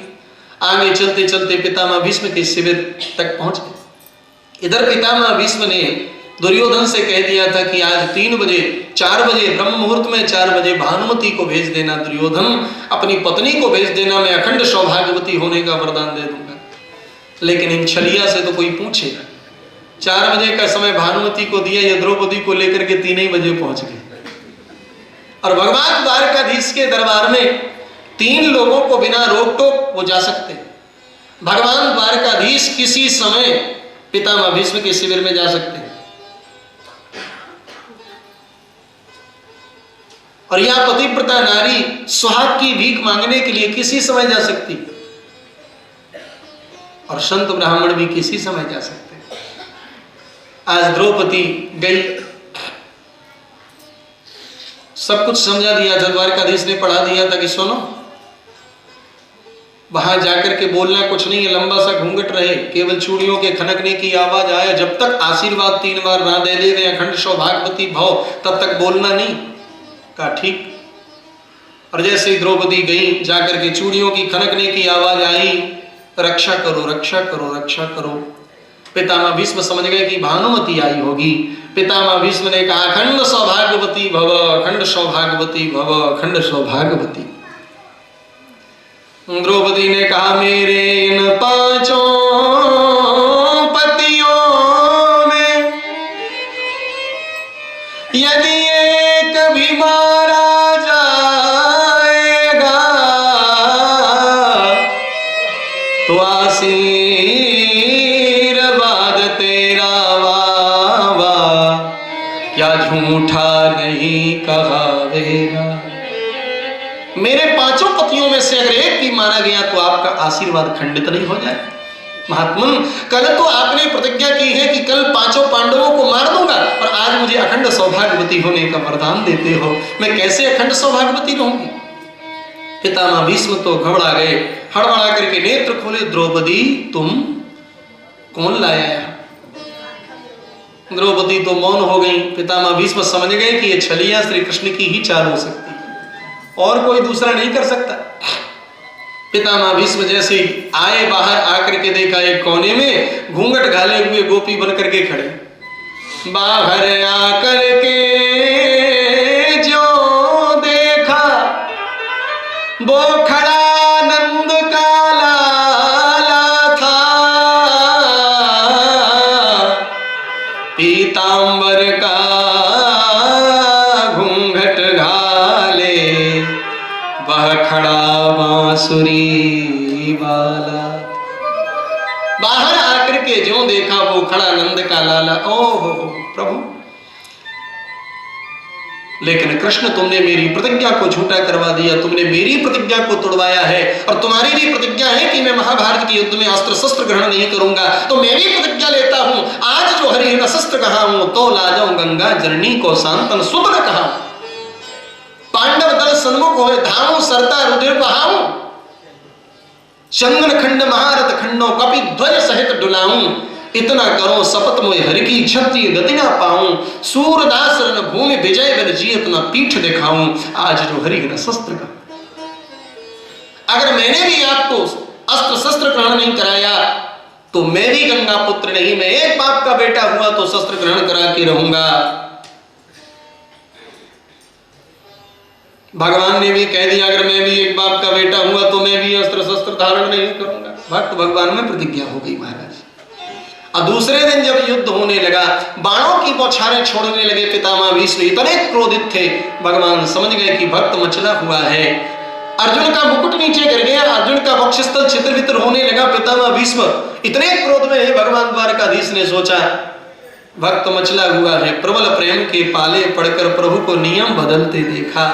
आगे चलते चलते पितामह भीष्म के शिविर तक पहुंच गए। इधर पितामह भीष्म ने दुर्योधन से कह दिया था कि आज 3 बजे 4 बजे ब्रह्म मुहूर्त में 4 बजे भानुमति को भेज देना। दुर्योधन अपनी पत्नी को भेज देना, मैं अखंड सौभाग्यवती होने का वरदान दे दूंगा। लेकिन इन छलिया से तो कोई पूछेगा। 4 बजे का समय भानुमति को दिया, ये द्रौपदी को लेकर के 3 ही बजे पहुंच गए। और भगवान द्वारकाधीश के दरबार में 3 लोगों को बिना रोक टोक वो जा सकते। भगवान द्वारकाधीश किसी समय पितामह भीष्म के शिविर में जा सकते हैं और यह पतिव्रता नारी सुहाग की भीख मांगने के लिए किसी समय जा सकती और संत ब्राह्मण भी किसी समय जा सकते। आज द्रौपदी गई, सब कुछ समझा दिया था, द्वारकाधीश ने पढ़ा दिया था कि सुनो वहां जाकर के बोलना कुछ नहीं है, लंबा सा घूंघट रहे, केवल चूड़ियों के खनकने की आवाज आए, जब तक आशीर्वाद 3 बार ना दे दे अखंड सौभाग्यवती भव तब तक बोलना नहीं। कहा ठीक। और जैसे ही द्रौपदी गई, जाकर के चूड़ियों की खनकने की आवाज आई, रक्षा करो रक्षा करो रक्षा करो। पितामह भीष्म समझ गए कि भानुमति आई होगी। पितामह भीष्म ने कहा अखंड सौभाग्यवती भव, अखंड सौभाग्यवती भव, अखंड सौभाग्यवती। द्रौपदी ने कहा मेरे इन 5 पतियों में यदि एक भी मारा जाएगा तो आशीर्वाद तेरा वावा क्या झूठा नहीं कहावेगा। मेरे 5 पतियों में से अगर एक भी मारा गया तो आपका आशीर्वाद खंडित नहीं हो जाए। महात्मन कल तो आपने प्रतिज्ञा की है कि कल 5 पांडवों को मार दूंगा और आज मुझे अखंड सौभाग्यवती होने का वरदान देते हो, मैं कैसे अखंड सौभाग्यवती रहूंगी। पितामह भीष्म तो घबरा गए, हड़बड़ा करके नेत्र खोले, द्रौपदी तुम कौन लाया है। द्रौपदी तो मौन हो गई। पितामह भीष्म समझ गए कि ये छलिया श्री कृष्ण की ही चाल हो सकती है और कोई दूसरा नहीं कर सकता। पितामह भीष्म जैसे आए, बाहर आकर के देखा एक कोने में घूंघट घाले हुए गोपी बन करके खड़े। बाहर आकर के जो देखा वो खड़ा नंद का लाला था, पीतांबर का घूंघट घाले वह खड़ा बांसुरी वाला। बाहर आकर के जो देखा वो खड़ा नंद का लाला। ओहो प्रभु, लेकिन कृष्ण तुमने मेरी प्रतिज्ञा को झूठा करवा दिया, तुमने मेरी प्रतिज्ञा को तोड़वाया है और तुम्हारी भी प्रतिज्ञा है कि मैं महाभारत के युद्ध में अस्त्र शस्त्र ग्रहण नहीं करूंगा, तो मैं भी प्रतिज्ञा लेता हूं आज जो हरिहर शस्त्र कहा हूं तो ला जाऊं गंगा जननी को शांतन सुबह कहा। पांडव दल सन्मुख हो धामो सरता रुधिर बहाऊं, चंदन खंड महारथ खंडो कपि ध्वज सहित डुलाऊं, इतना करो शपथ मोय हरि की क्षत्रिय गति ना पाऊं, सूरदास रण भूमि विजय बिन जियत ना पीठ दिखाऊं आज जो हरि न शस्त्र का। अगर मैंने भी आपको अस्त्र शस्त्र ग्रहण नहीं कराया तो मैं भी गंगा पुत्र नहीं, मैं एक बाप का बेटा हुआ तो शस्त्र ग्रहण करा के रहूंगा। भगवान ने भी कह दिया अगर मैं भी एक बाप का बेटा हुआ तो मैं भी अस्त्र शस्त्र धारण नहीं करूंगा। भक्त भगवान में प्रतिज्ञा हो गई महाराज। और दूसरे दिन जब युद्ध होने लगा, बाणों की बौछारें छोड़ने लगे पितामह भीष्म, इतने क्रोधित थे, भगवान समझ गए कि भक्त मचला हुआ है। अर्जुन का मुकुट नीचे गिर गया, अर्जुन का वक्षस्थल छितर वितर होने लगा। पितामह भीष्म इतने क्रोध में है, भगवान द्वारकाधीश ने सोचा भक्त मचला हुआ है, प्रबल प्रेम के पाले पड़कर प्रभु को नियम बदलते देखा।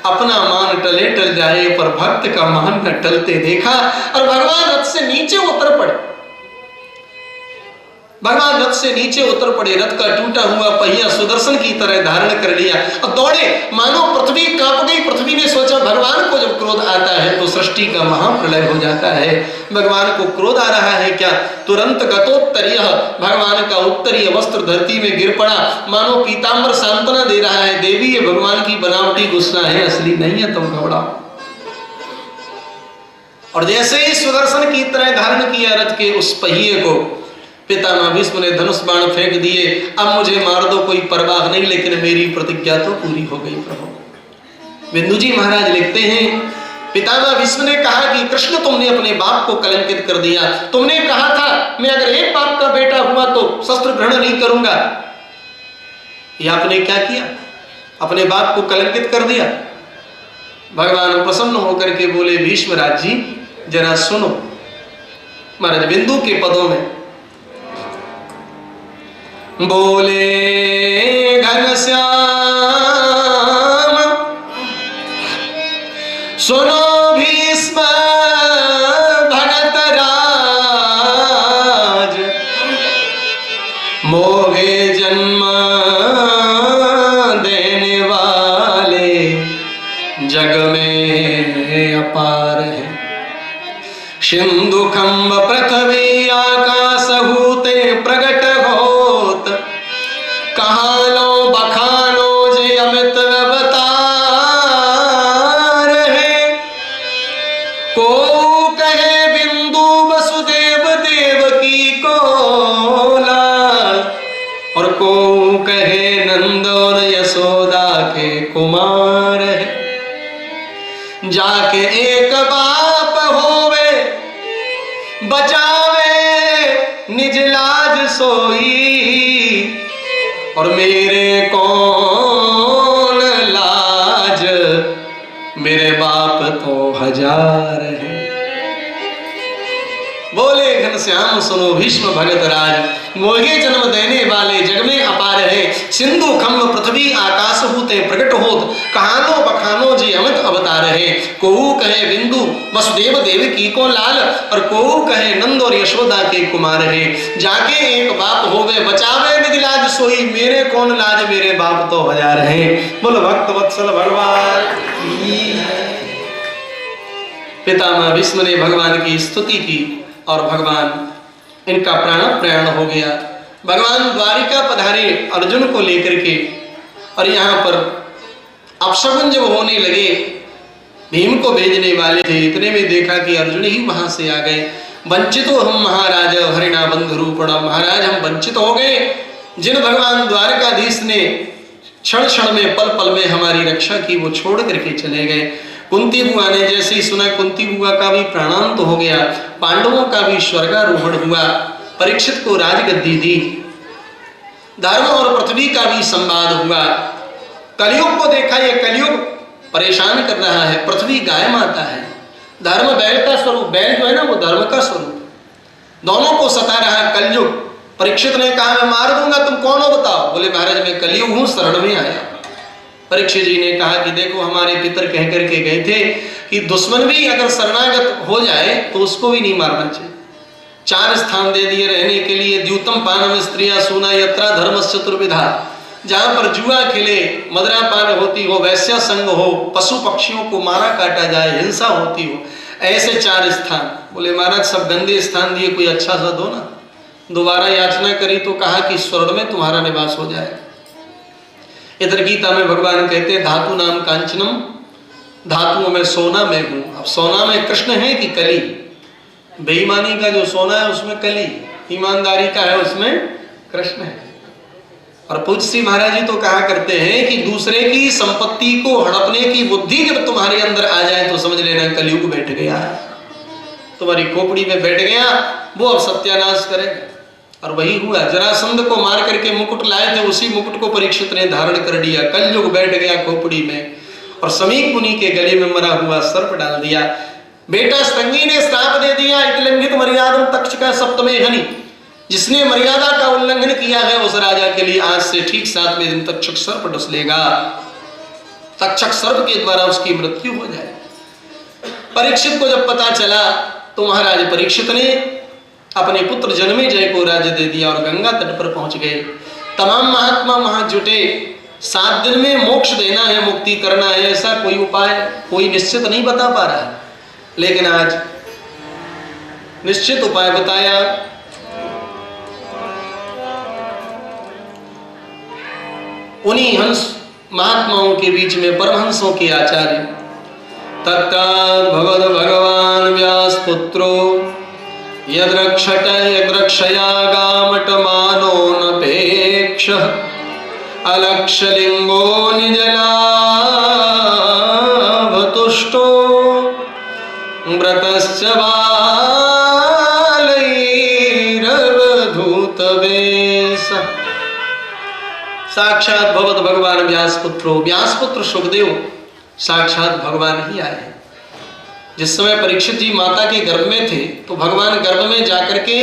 अपना मान टले टल जाए पर भक्त का मान न टलते देखा। और भगवान रथ से नीचे उतर पड़े, भगवान रथ से नीचे उतर पड़े, रथ का टूटा हुआ पहिया सुदर्शन की तरह धारण कर लिया और दौड़े, मानो पृथ्वी कांप गई। पृथ्वी ने सोचा भगवान को जब क्रोध आता है तो सृष्टि का महाप्रलय हो जाता है, भगवान को क्रोध आ रहा है क्या। तुरंत गतोत्तरीय, भगवान का उत्तरीय वस्त्र धरती में गिर पड़ा, मानो पीताम्बर सांत्वना दे रहा है, देवी ये भगवान की बनावटी गुस्सा है, असली नहीं है, तुम घबराओ। और जैसे ही सुदर्शन की तरह धारण किया रथ के उस पहिए को, पितामह भीष्म ने धनुष बाण फेंक दिए। अब मुझे मार दो कोई परवाह नहीं, लेकिन मेरी प्रतिज्ञा तो पूरी हो गई प्रभु। बिंदु जी महाराज लिखते हैं पितामह भीष्म ने कहा कि कृष्ण तुमने अपने बाप को कलंकित कर दिया, तुमने कहा था मैं अगर एक बाप का बेटा हुआ तो शस्त्र ग्रहण नहीं करूंगा। ये आपने क्या किया, अपने बाप को कलंकित कर दिया। भगवान प्रसन्न होकर के बोले भीष्मराज जी जरा सुनो। महाराज बिंदु के पदों में बोले घनश्याम सुनो भीष्म भगत राज, मोहे जन्म देने वाले जग में अपार है। सिंधु खंब पृथ्वी आकाश हूते प्रगट होत, कहानो बखानो जे अमित अवतार है। को कहे बिंदु वसुदेव देवकी को लाल, और को कहे नंद और यशोदा के कुमार है। जाके एक बाप होवे बचावे निज लाज सोई, और मेरे कौन लाज मेरे बाप तो हजार है। बोले घनश्याम सुनो भीष्म भगत राज, मोहे जन्म देने वाले जग में अपार है। सिंधु खंब पृथ्वी आकाश हूते प्रकट होत, कहानो बखानो जी अमित अवतार है। कोहू कहे बिंदु वसुदेव देवकी को लाल, और कोहू कहे नंद और यशोदा के कुमार है। जाके एक बाप होवे बचावे निज लाज सोई, मेरे कौन लाज मेरे बाप तो हजार है। बोलो भक्त वत्सल भगवान। पितामह भीष्म ने भगवान की स्तुति की और भगवान इनका प्राण प्रयाण हो गया। भगवान द्वारिका पधारे अर्जुन को लेकर के, और यहाँ पर अपशकुन जब होने लगे, भीम को भेजने वाले थे, इतने में देखा कि अर्जुन ही वहां से आ गए। वंचितो हम महाराज हरिणा बंधु रूपण, महाराज हम वंचित हो गए। जिन भगवान द्वारकाधीश ने क्षण क्षण में पल पल में हमारी रक्षा की वो छोड़ करके चले गए। कुंती बुआ ने जैसे ही सुना, कुंती बुआ का भी प्राणांत हो गया, पांडवों का भी स्वर्गारोहण हुआ, परीक्षित को राजगद्दी दी, धर्म और पृथ्वी का भी संवाद हुआ। कलयुग को देखा, ये कलयुग परेशान कर रहा है। पृथ्वी गाय माता है, धर्म बैल का स्वरूप, बैल जो है ना वो धर्म का स्वरूप, दोनों को सता रहा है कलयुग। परीक्षित ने कहा मैं मार दूंगा, तुम कौन हो बताओ। बोले महाराज मैं कलयुग हूं, शरण में आया। परीक्षित जी ने कहा कि देखो हमारे पितर कह करके गए थे कि दुश्मन भी अगर शरणागत हो जाए तो उसको भी नहीं मारना चाहिए। 4 स्थान दे दिए रहने के लिए, द्यूतम पानम स्त्रिया सूना यत्रा धर्मस्य चतुर्विधा, जहां पर जुआ खेले, मदरापान होती हो, वैश्य संग हो, पशु पक्षियों को मारा काटा जाए, हिंसा होती हो, ऐसे 4 स्थान। बोले महाराज सब गंदे स्थान दिए, कोई अच्छा सा दो ना। दोबारा याचना करी तो कहा कि स्वर्ण में तुम्हारा निवास हो जाएगा। इधर गीता में भगवान कहते हैं धातु नाम कांचनम, धातुओं में सोना में हूं। अब सोना में कृष्ण है कि कली, बेईमानी का जो सोना है उसमें कली, ईमानदारी का है उसमें कृष्ण है। और पूज्य श्री महाराज जी तो कहा करते हैं कि दूसरे की संपत्ति को हड़पने की बुद्धि जब तुम्हारे अंदर आ जाए तो समझ लेना कलयुग बैठ गया, तुम्हारी खोपड़ी में बैठ गया, वो अब सत्यानाश करेगा। और वही हुआ, जरासंध को मार करके मुकुट लाए थे, उसी मुकुट को परीक्षित ने धारण कर लिया, कलयुग बैठ गया खोपड़ी में। और समीक मुनि के गले में मरा हुआ सर्प डाल दिया। बेटा संगी ने श्राप दे दिया, इतलंघित मर्यादम तक्षका सप्तमे हनि, जिसने मर्यादा का उल्लंघन किया है उस राजा के लिए आज से ठीक 7वें दिन तक्षक सर्प डस लेगा, तक्षक सर्प के द्वारा उसकी मृत्यु हो जाए। परीक्षित को जब पता चला तो महाराज परीक्षित ने अपने पुत्र जन्मेजय को राज्य दे दिया और गंगा तट पर पहुंच गए। तमाम महात्मा वहां जुटे, 7 दिन में मोक्ष देना है, मुक्ति करना है, ऐसा कोई उपाय कोई निश्चित नहीं बता पा रहा है, लेकिन आज निश्चित उपाय बताया। उन्हीं हंस महात्माओं के बीच में परमहंसों के आचार्य तत्काल भगवद भगवान व्यास पुत्रो यद्रक्षया गामटमानो नपेक्ष अलक्षलिंगो निजलाभतुष्टो व्रतश्च बालैरवधूतवेश। साक्षात भगवत भगवान व्यासपुत्रो, व्यासपुत्र सुखदेव साक्षात भगवान ही आए। जिस समय परीक्षित जी माता के गर्भ में थे तो भगवान गर्भ में जाकर के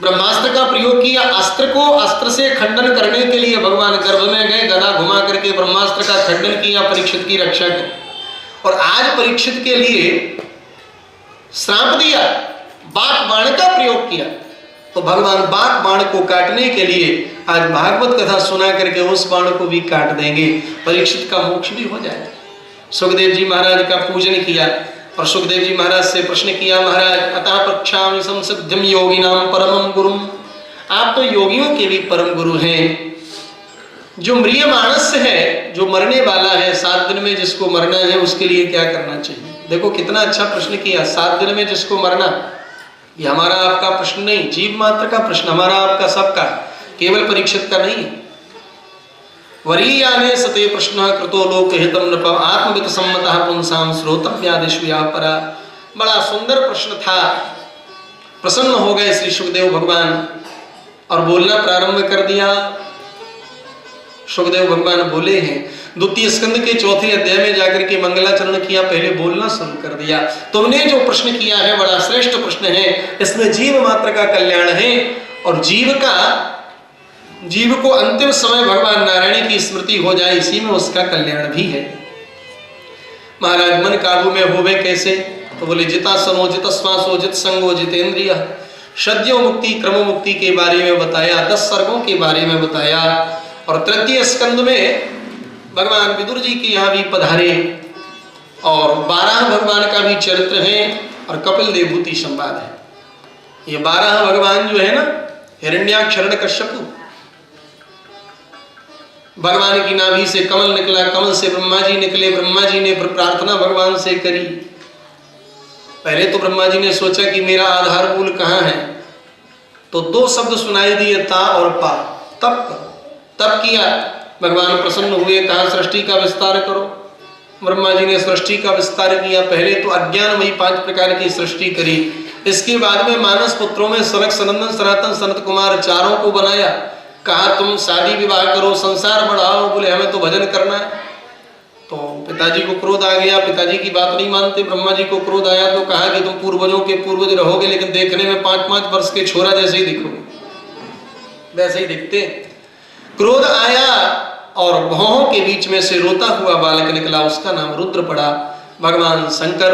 ब्रह्मास्त्र का प्रयोग किया, अस्त्र को अस्त्र से खंडन करने के लिए भगवान गर्भ में गए, गदा घुमा करके ब्रह्मास्त्र का खंडन किया, परीक्षित की रक्षा की। और आज परीक्षित के लिए श्राप दिया, बाण बाण का प्रयोग किया, तो भगवान बाण बाण को काटने के लिए आज भागवत कथा सुना करके उस बाण को भी काट देंगे, परीक्षित का मोक्ष भी हो जाए। सुखदेव जी महाराज का पूजन किया और सुखदेव जी महाराज से प्रश्न किया, महाराज अतः प्रक्षामि संसिद्धिम योगिनां परमं गुरुम, आप तो योगियों के भी परम गुरु हैं। जो म्रियमाणस्य है, जो मरने वाला है, 7 दिन में जिसको मरना है उसके लिए क्या करना चाहिए? देखो कितना अच्छा प्रश्न किया। 7 दिन में जिसको मरना, ये हमारा आपका प्रश्न नहीं, जीव मात्र का प्रश्न, हमारा आपका सबका, केवल परीक्षित का नहीं। वरीयाने सते प्रश्न कृतो लोकहितम नृप आत्मवित सम्मतः पुंसाम श्रोतव्यादिषु व्यापरा। बड़ा सुंदर प्रश्न था। प्रसन्न हो गए श्री सुखदेव भगवान और बोलना प्रारंभ कर दिया। सुखदेव भगवान बोले हैं, 2 स्कंद के 4 अध्याय में जाकर के मंगलाचरण किया, पहले बोलना शुरू कर दिया। तुमने जो प्रश्न किया है बड़ा श्रेष्ठ प्रश्न है, इसमें जीव मात्र का कल्याण है और जीव को अंतिम समय भगवान नारायण की स्मृति हो जाए, इसी में उसका कल्याण भी है। महाराज मन काबू में होवे कैसे? तो बोले जितासनो जित श्वासो जित संगो जितेंद्रिय। सद्यो मुक्ति क्रम मुक्ति के बारे में बताया, 10 सर्गों के बारे में बताया और 3 स्कंद में भगवान विदुर जी के यहाँ भी पधारे और 12 भगवान का भी चरित्र है और कपिल देवभूति संवाद है। ये 12 भगवान जो है ना, हिरण्याक्ष हिरण्यकश्यप, भगवान की नाभि से कमल निकला, कमल से ब्रह्मा जी निकले, ब्रह्मा जी ने प्रार्थना भगवान से करी। पहले तो ब्रह्मा जी ने सोचा कि मेरा आधार मूल कहाँ है, तो 2 शब्द सुनाई दिए, ता और पा। तप करो, तप किया, भगवान प्रसन्न हुए, कहा सृष्टि का विस्तार करो। ब्रह्मा जी ने सृष्टि का विस्तार किया। पहले तो अज्ञानमयी 5 प्रकार की सृष्टि करी, इसके बाद में मानस पुत्रों में सनक सनंदन सनातन सनत कुमार चारों को बनाया। कहा तुम शादी विवाह करो, संसार बढ़ाओ, बोले हमें तो भजन करना है। तो पिताजी को क्रोध आ गया, पिताजी की बात नहीं मानते। ब्रह्मा जी को क्रोध आया तो कहा कि तुम पूर्वजों के पूर्वज रहोगे, लेकिन देखने में 5-5 वर्ष के छोरा जैसे ही दिखोगे, वैसे ही दिखते। क्रोध आया और भौहों के बीच में से रोता हुआ बालक निकला, उसका नाम रुद्र पड़ा, भगवान शंकर।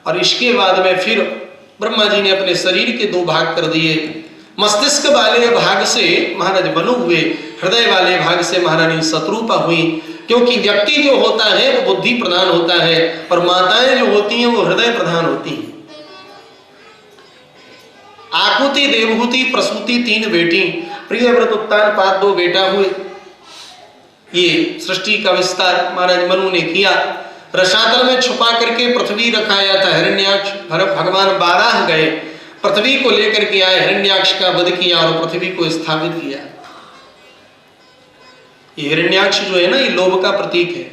और इसके बाद में फिर ब्रह्मा जी ने अपने शरीर के 2 भाग कर दिए। मस्तिष्क वाले भाग से महाराज बनु हुए, हृदय वाले भाग से महारानी शत्रुपा हुई, क्योंकि व्यक्ति जो होता है वो बुद्धि प्रधान होता है और माताएं जो होती हैं वो हृदय प्रधान होती हैं। आकुति, देवहूति, प्रसूति 3 बेटी, प्रियव्रत, उत्तानपाद 2 बेटा हुए। ये सृष्टि का विस्तार महाराज मनु ने किया। रसातल में छुपा करके पृथ्वी रखाया था। हिरण्याक्ष भगवान 12 गए, पृथ्वी को लेकर के आए, हिरण्याक्ष का वध किया और पृथ्वी को स्थापित किया। ये हिरण्याक्ष जो है ना, ये लोभ का प्रतीक है।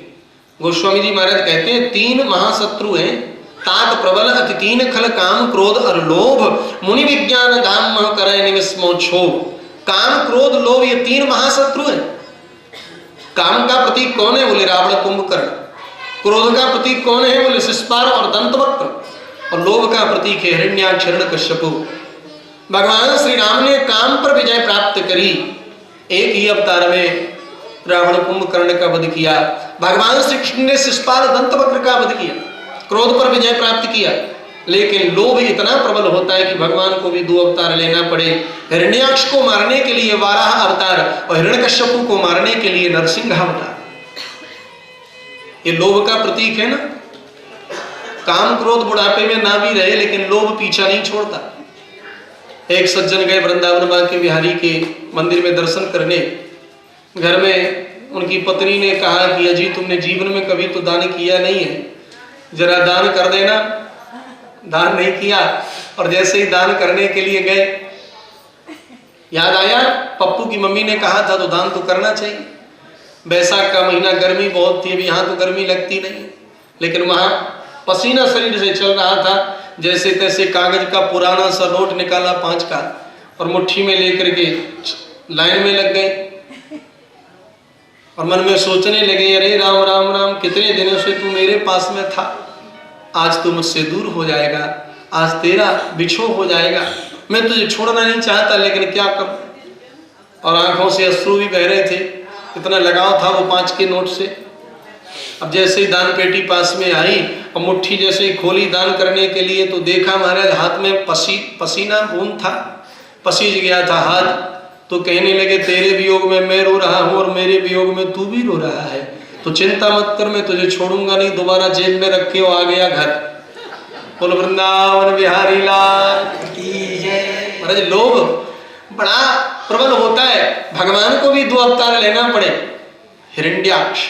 गोस्वामी जी महाराज कहते हैं 3 महाशत्रु हैं, तात प्रबल अति 3 खल काम क्रोध और लोभ, मुनि विज्ञान धाम मह करे निविस्मो क्षोभ। काम क्रोध लोभ ये 3 महाशत्रु हैं। काम का प्रतीक कौन है? बोले रावण कुंभकर्ण। क्रोध का प्रतीक कौन है? बोले शिशुपाल और दंतवक्र। और लोभ का प्रतीक है हिरण्याक्ष हिरण्यकश्यपु। भगवान श्री राम ने काम पर विजय प्राप्त करी, एक ही अवतार में रावण कुंभकर्ण का वध किया। भगवान श्री कृष्ण ने शिशुपाल दंतवक्र का वध किया, क्रोध पर विजय प्राप्त किया। लेकिन लोभ इतना प्रबल होता है कि भगवान को भी 2 अवतार लेना पड़े। हिरण्याक्ष को मारने के लिए वाराह अवतार और हिरण्यकश्यपु को मारने के लिए नरसिंह अवतार। ये लोभ का प्रतीक है ना। काम क्रोध बुढ़ापे में ना भी रहे, लेकिन लोभ पीछा नहीं छोड़ता। एक सज्जन गए वृंदावन बांके बिहारी के मंदिर में दर्शन करने। घर में उनकी पत्नी ने कहा कि अजी तुमने जीवन में कभी तो दान किया नहीं है, जरा दान कर देना। दान नहीं किया, और जैसे ही दान करने के लिए गए, याद आया पप्पू की मम्मी ने कहा था तो दान तो करना चाहिए। बैसाख का महीना, गर्मी बहुत थी, अभी यहाँ तो गर्मी लगती नहीं, लेकिन वहां पसीना शरीर से चल रहा था। जैसे तैसे कागज का पुराना सा नोट निकाला 5 का और मुट्ठी में लेकर के लाइन में लग गए और मन में सोचने लगे, अरे राम राम राम, कितने दिनों से तू मेरे पास में था, आज तू मुझसे दूर हो जाएगा, आज तेरा बिछो हो जाएगा। मैं तुझे छोड़ना नहीं चाहता, लेकिन क्या करूं। और आंखों से अश्रु भी बह रहे थे, इतना लगाव था वो 5 के नोट से। अब जैसे ही दान पेटी पास में आई और मुट्ठी जैसे ही खोली दान करने के लिए, तो देखा महाराज हाथ में पसीना बूंद था, पसीज गया था हाथ। तो कहने लगे, तेरे वियोग में मैं रो रहा हूं और मेरे वियोग में तू भी रो रहा है, तो चिंता मत कर, मैं तुझे छोड़ूंगा नहीं। दोबारा जेब में रख के वो आ गया घर। बोल वृंदावन बिहारी लाल की जय। महाराज लोभ बड़ा प्रबल होता है, भगवान को भी 2 अवतार लेना पड़े। हिरण्याक्ष,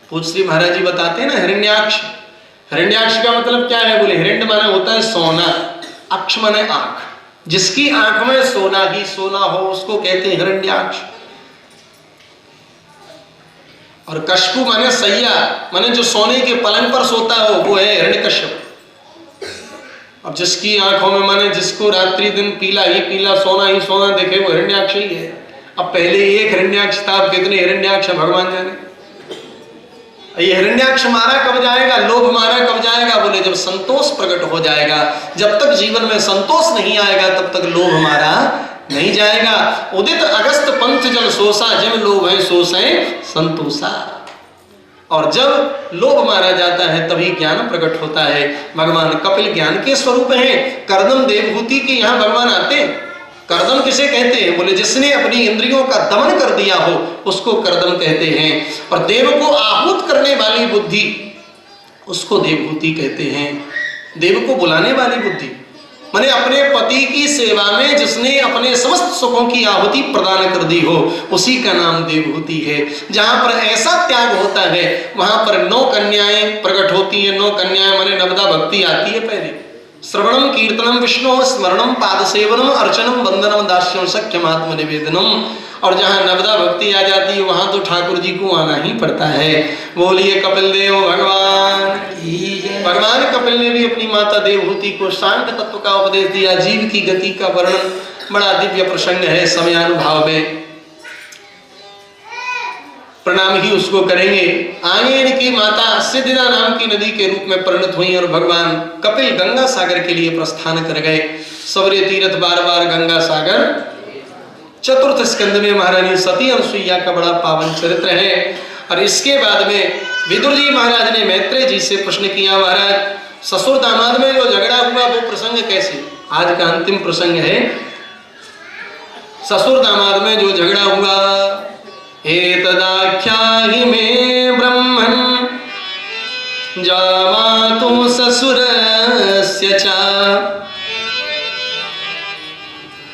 पूज्य श्री महाराज जी बताते हैं ना, हिरण्याक्ष, हिरण्याक्ष का मतलब क्या है? बोले हिरण्य माने होता है सोना, अक्ष माने आंख। जिसकी आंख में सोना ही सोना हो उसको कहते हैं हिरण्याक्ष। और कश्यप माने सैया, माने जो सोने के पलंग पर सोता हो वो है हिरण्यकश्यप। अब जिसकी आंखों में, माने जिसको रात्रि दिन पीला ही पीला सोना ही सोना देखे वो हिरण्याक्ष ही है। अब पहले एक हिरण्याक्ष था, अब कितने हिरण्याक्ष भगवान जाने। ये हिरण्याक्ष मारा कब जाएगा? लोभ मारा कब जाएगा? बोले जब संतोष प्रकट हो जाएगा। जब तक जीवन में संतोष नहीं आएगा तब तक लोभ मारा नहीं जाएगा। उदित अगस्त पंथ जल सोसा, जिम लोभ है सोसे संतोषा। और जब लोभ मारा जाता है तभी ज्ञान प्रकट होता है। भगवान कपिल ज्ञान के स्वरूप हैं। कर्दम देवभूति के यहाँ भगवान आते हैं। कर्दम किसे कहते हैं? बोले जिसने अपनी इंद्रियों का दमन कर दिया हो उसको कर्दम कहते हैं। और देव को आहूत करने वाली बुद्धि उसको देवभूति कहते हैं। देव को बुलाने वाली बुद्धि माने अपने पति की सेवा में जिसने अपने समस्त सुखों की आहुति प्रदान कर दी हो उसी का नाम देवभूति है। जहां पर ऐसा त्याग होता है वहां पर 9 कन्याएं प्रकट होती हैं। 9 कन्याएं माने नवदा भक्ति आती है। पहले श्रवणम कीर्तनम विष्णु स्मरणम पाद सेवनम अर्चनम वंदनम दास्यम सख्यम आत्म निवेदनम। और जहां नवदा भक्ति आ जाती है वहां तो ठाकुर जी को आना ही पड़ता है। बोलिए कपिल देव भगवान की जय। भगवान कपिल ने भी अपनी माता देवहूति को सांख्य तत्व का उपदेश दिया। जीव की गति का वर्णन बड़ा दिव्य प्रसंग है। समयानुभाव में प्रणाम ही उसको करेंगे। आगे इनकी माता सिद्धिदा नाम की नदी के रूप में परिणत हुई और भगवान कपिल गंगा सागर के लिए प्रस्थान कर गए। सबरे तीर्थ बार बार गंगा सागर। चतुर्थ स्कंद में महारानी सती अनुसुईया का बड़ा पावन चरित्र है। और इसके बाद में विदुर जी महाराज ने मैत्रेय जी से प्रश्न किया, महाराज ससुर दामाद में जो झगड़ा हुआ वो प्रसंग कैसे? आज का अंतिम प्रसंग है। ससुर दामाद में जो झगड़ा हुआ, एतदाख्याहि में ब्रह्मन् जामातु ससुरस्य च।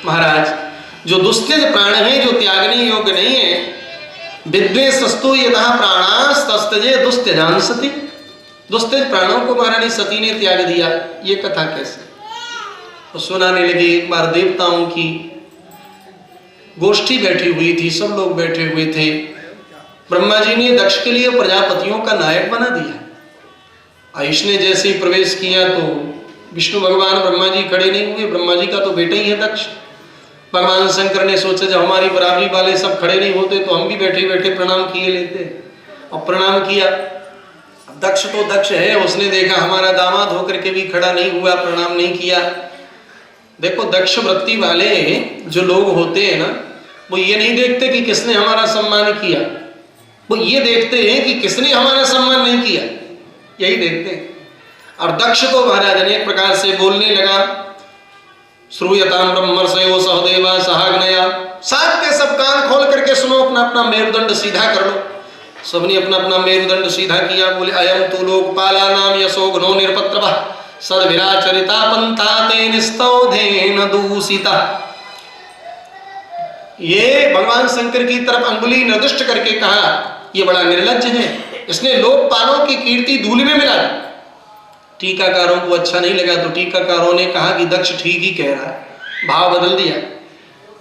महाराज जो दुस्त्यज प्राण है, जो त्यागने योग्य नहीं है, विद्वेषस्तु यथा प्राणास्तस्तजे दुस्त्यजांसति। दुस्त्यज प्राणों को महारानी सती ने त्याग दिया। ये कथा कैसे? तो सुनाने लगी। एक बार देवताओं की गोष्ठी बैठी हुई थी, सब लोग बैठे हुए थे। ब्रह्मा जी ने दक्ष के लिए प्रजापतियों का नायक बना दिया। आयुष ने जैसे ही प्रवेश किया तो विष्णु भगवान ब्रह्मा जी खड़े नहीं हुए। ब्रह्मा जी का तो बेटा ही है दक्ष। भगवान शंकर ने सोचा जब हमारी बराबरी वाले सब खड़े नहीं होते तो हम भी बैठे बैठे प्रणाम किए लेते, और प्रणाम किया। दक्ष तो दक्ष है, उसने देखा हमारा दामाद होकर के भी खड़ा नहीं हुआ, प्रणाम नहीं किया। देखो दक्ष वृत्ति वाले जो लोग होते हैं ना, वो ये नहीं देखते कि किसने हमारा सम्मान किया, वो ये देखते हैं कि किसने हमारा सम्मान नहीं किया, यही देखते हैं। और दक्ष तो महाराज अनेक प्रकार से बोलने लगा। श्रूयताम ब्रह्मर्षयो सहदेवा सहाग्नया। सब के सब कान खोल करके सुनो, अपना अपना मेरुदंड सीधा कर लो। सबने अपना अपना मेरुदंड सीधा किया। बोले अयम तु लोकपाला नाम यशो घ्नो निरपत्रवः सद्विराचरिता पंथा तेन स्तौधेन दूषिता। ये भगवान शंकर की तरफ अंगुली निर्दिष्ट करके कहा ये बड़ा निर्लज्ज है, इसने लोकपालों की कीर्ति धूल में मिला दी। टीकाकारों को अच्छा नहीं लगा तो टीकाकारों ने कहा कि दक्ष ठीक ही कह रहा है, भाव बदल दिया।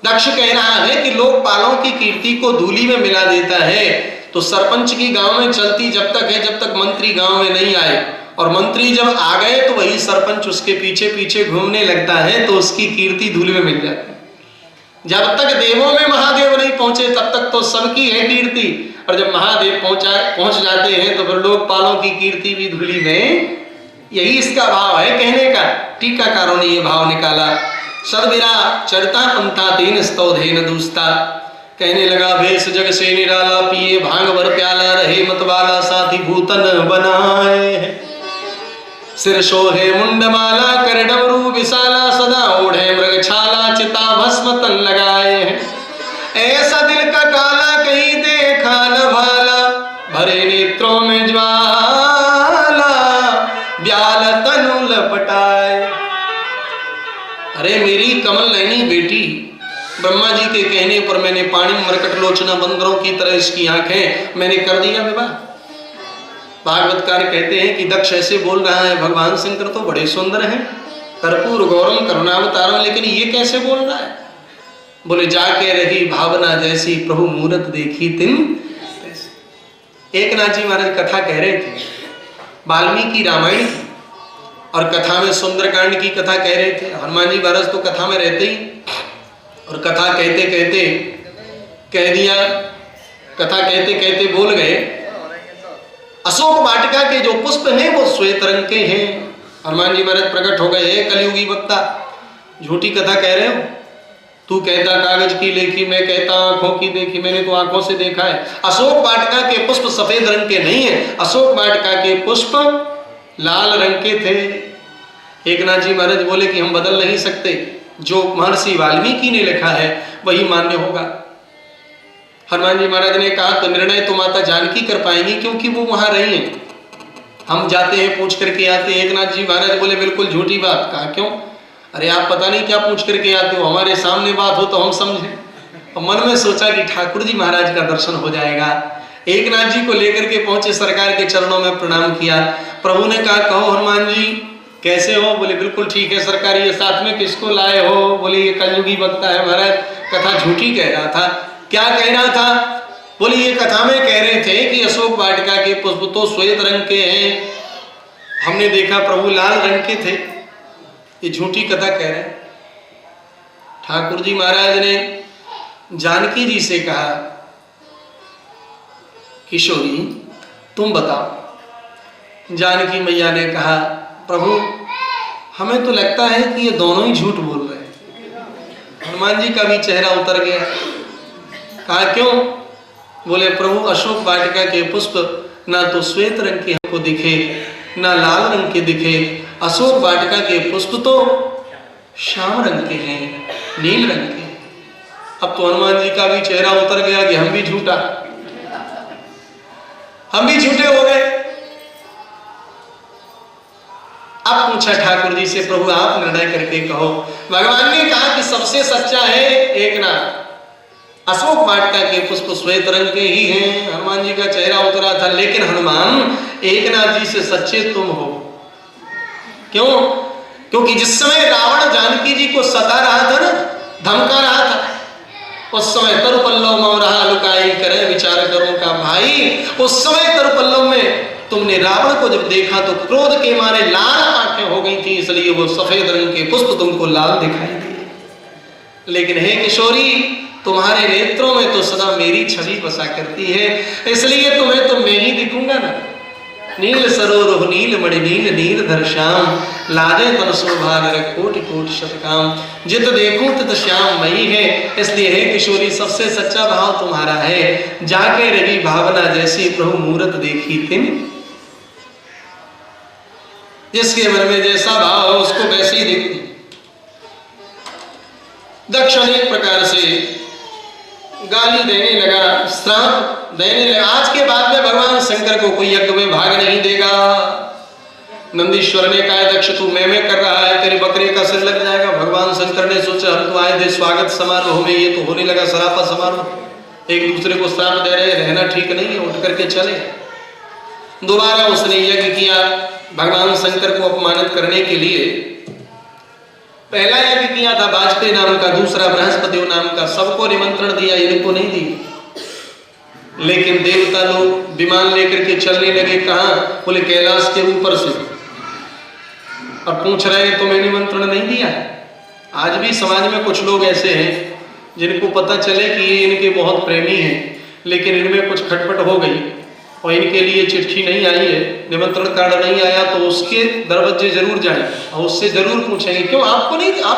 दक्ष कह रहा है कि लोकपालों की कीर्ति को धूली में मिला देता है तो सरपंच की गांव में चलती जब तक है जब तक मंत्री गांव में नहीं आए, और मंत्री जब आ गए तो वही सरपंच उसके पीछे पीछे घूमने लगता है तो उसकी कीर्ति धूल में मिल जाती है। जब तक देवों में महादेव नहीं पहुंचे तब तक तो सबकी है कीर्ति, और जब महादेव पहुंच जाते हैं तो फिर लोकपालों की कीर्ति भी धूली में। यही इसका भाव है कहने का। टीकाकारों ने ये भाव निकाला। सद्विरा चरिता पंथा तेन स्तौधेन दूषिता। कहने लगा भेष जग से निराला, पिए भांग भर प्याला, रहे मतवाला साथी भूतन बनाए। सिर शोहे मुंडमाला, कर डमरू विशाला, सदा ओढ़े मृग छाला, चिता भस्म तन लगाए। ऐसा दिल का काला कहीं देखा न भाला, भरे नेत्रों में ज्वाला, ब्याल तनु लपटाए। अरे मेरी कमल नयनी बेटी, ब्रह्मा जी के कहने पर मैंने पाणी मरकट लोचना बंदरों की तरह इसकी आंखें मैंने कर दिया विवाह। भागवतकार कहते हैं कि दक्ष ऐसे बोल रहा है, भगवान शंकर तो बड़े सुंदर हैं, कर्पूर गौरम करुणावतारम, लेकिन ये कैसे बोल रहा है? बोले जाके रही भावना जैसी, प्रभु मूरत देखी तिन। एक नाथ जी महाराज कथा कह रहे थे, वाल्मीकि रामायण की, और कथा में सुंदरकांड की कथा कह रहे थे। हनुमान जी महाराज तो कथा में रहते ही, और कथा कहते कहते कह दिया, कथा कहते कहते बोल गए अशोक वाटिका के जो पुष्प हैं वो श्वेत रंग के हैं। हनुमान जी महाराज प्रकट हो गए, कलयुगी वक्ता झूठी कथा कह रहे हो, तू कहता कागज की लेखी, मैं कहता आंखों की देखी, मैंने तो आंखों से देखा है। अशोक वाटिका के पुष्प सफेद रंग के नहीं है, अशोक वाटिका के पुष्प लाल रंग के थे। एक नाथ जी महाराज बोले कि हम बदल नहीं सकते, जो महर्षि वाल्मीकि ने लिखा है वही मान्य होगा। हनुमान जी महाराज ने कहा तो निर्णय तो माता जानकी कर पाएंगी क्योंकि वो वहां रही हैं, हम जाते हैं पूछ करके आते हैं। एक नाथ जी महाराज बोले बिल्कुल झूठी बात। कहा क्यों? अरे आप पता नहीं क्या पूछ करके आते हो, हमारे सामने बात हो तो हम समझें। और मन में सोचा कि ठाकुर जी महाराज का दर्शन हो जाएगा। एक नाथ जी को लेकर के पहुंचे, सरकार के चरणों में प्रणाम किया। प्रभु ने कहा कहो हनुमान जी कैसे हो? बोले बिल्कुल ठीक है सरकार। ये साथ में किसको लाए हो? बोले ये कलयुगी वक्ता है महाराज, कथा झूठी कह रहा था। क्या कह रहा था? बोले ये कथा में कह रहे थे कि अशोक वाटिका के पुष्प तो श्वेत रंग के हैं, हमने देखा प्रभु लाल रंग के थे। ये झूठी कथा कह रहे हैं। ठाकुर जी महाराज ने जानकी जी से कहा किशोरी तुम बताओ। जानकी मैया ने कहा प्रभु हमें तो लगता है कि ये दोनों ही झूठ बोल रहे हैं। हनुमान जी का भी चेहरा उतर गया। कहा क्यों? बोले प्रभु अशोक वाटिका के पुष्प ना तो श्वेत रंग के हमको दिखे ना लाल रंग के दिखे, अशोक वाटिका के पुष्प तो श्याम रंग के हैं, नील रंग के। अब तो हनुमान जी का भी चेहरा उतर गया कि हम भी झूठा, हम भी झूठे हो गए। अब पूछा ठाकुर जी से प्रभु आप निर्णय करके कहो। भगवान ने कहा कि सबसे सच्चा है एक नाथ, अशोक वाटिका के पुष्प श्वेत रंग के ही हैं, हनुमान जी का चेहरा उतरा था। लेकिन हनुमान एकनाथ जी से सच्चे तुम हो। क्यों? क्योंकि जिस समय रावण जानकी जी को सता रहा था ना, धमका रहा था, उस समय तरुपल्लव में रहा लुकाई करे विचार करो का भाई। उस समय तरुपल्लव में तुमने रावण को जब देखा तो क्रोध के मारे लाल आंखें हो गई थी, इसलिए वो सफेद रंग के पुष्प तुमको लाल दिखाई दिए। लेकिन हे किशोरी, तुम्हारे नेत्रों में तो सदा मेरी छवि बसा करती है, इसलिए तुम्हें तो मैं ही दिखूंगा ना। नील सरोरुह नील मणि नील नीलधर श्याम, लाजे तन शोभा नर कोटि कोटि शतकाम। जित देखूं तित श्याम मई है। इसलिए हे किशोरी, सबसे सच्चा भाव तुम्हारा है। जाके रही भावना जैसी प्रभु मूरत देखी तिन। जिसके मन में जैसा भाव हो उसको वैसे ही दिखती। दक्ष अनेक प्रकार से गाली देने लगा, श्राप देने लगा। आज के बाद में भगवान शंकर को कोई यज्ञ में भाग नहीं देगा। नंदीश्वर ने कहा, दक्ष तू मैं कर रहा है, तेरे बकरे का सिर लग जाएगा। भगवान शंकर ने सोचा हम तो आए थे स्वागत समारोह में, ये तो होने लगा सरापा समारोह। एक दूसरे को श्राप दे रहे, रहना ठीक नहीं है, उठ करके चले। दोबारा उसने यज्ञ किया भगवान शंकर को अपमानित करने के लिए। पहला यज्ञ किया था वाजपेयी नाम का, दूसरा बृहस्पति नाम का, सबको निमंत्रण दिया, इनको नहीं दिया। लेकिन देवता लोग विमान लेकर के चलने लगे। कहां? बोले कैलाश के ऊपर से। और पूछ रहे तुम्हें निमंत्रण नहीं दिया। आज भी समाज में कुछ लोग ऐसे हैं जिनको पता चले कि ये इनके बहुत प्रेमी हैं, लेकिन इनमें कुछ खटपट हो गई और इनके लिए चिट्ठी नहीं आई है, निमंत्रण कार्ड नहीं आया, तो उसके दरवाजे जरूर जाएं और उससे जरूर पूछेंगे क्यों आपको नहीं दिया।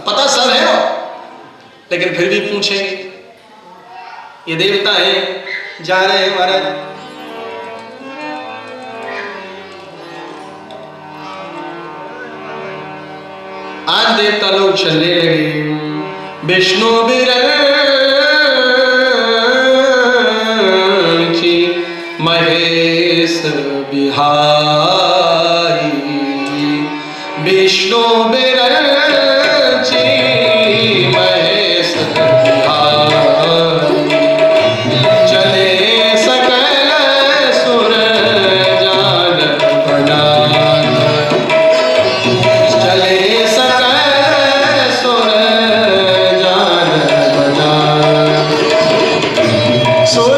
पता सब है वो, लेकिन फिर भी पूछेंगे। ये देवता है, जा रहे हैं महाराज। आज देवता लोग चलने लगे। विष्णु बिरंची महेश बिहारी, विष्णु बिरंची महेश बिहारी, चले सकल सुर जान बनान, चले सकल सुर जान बनान। सुर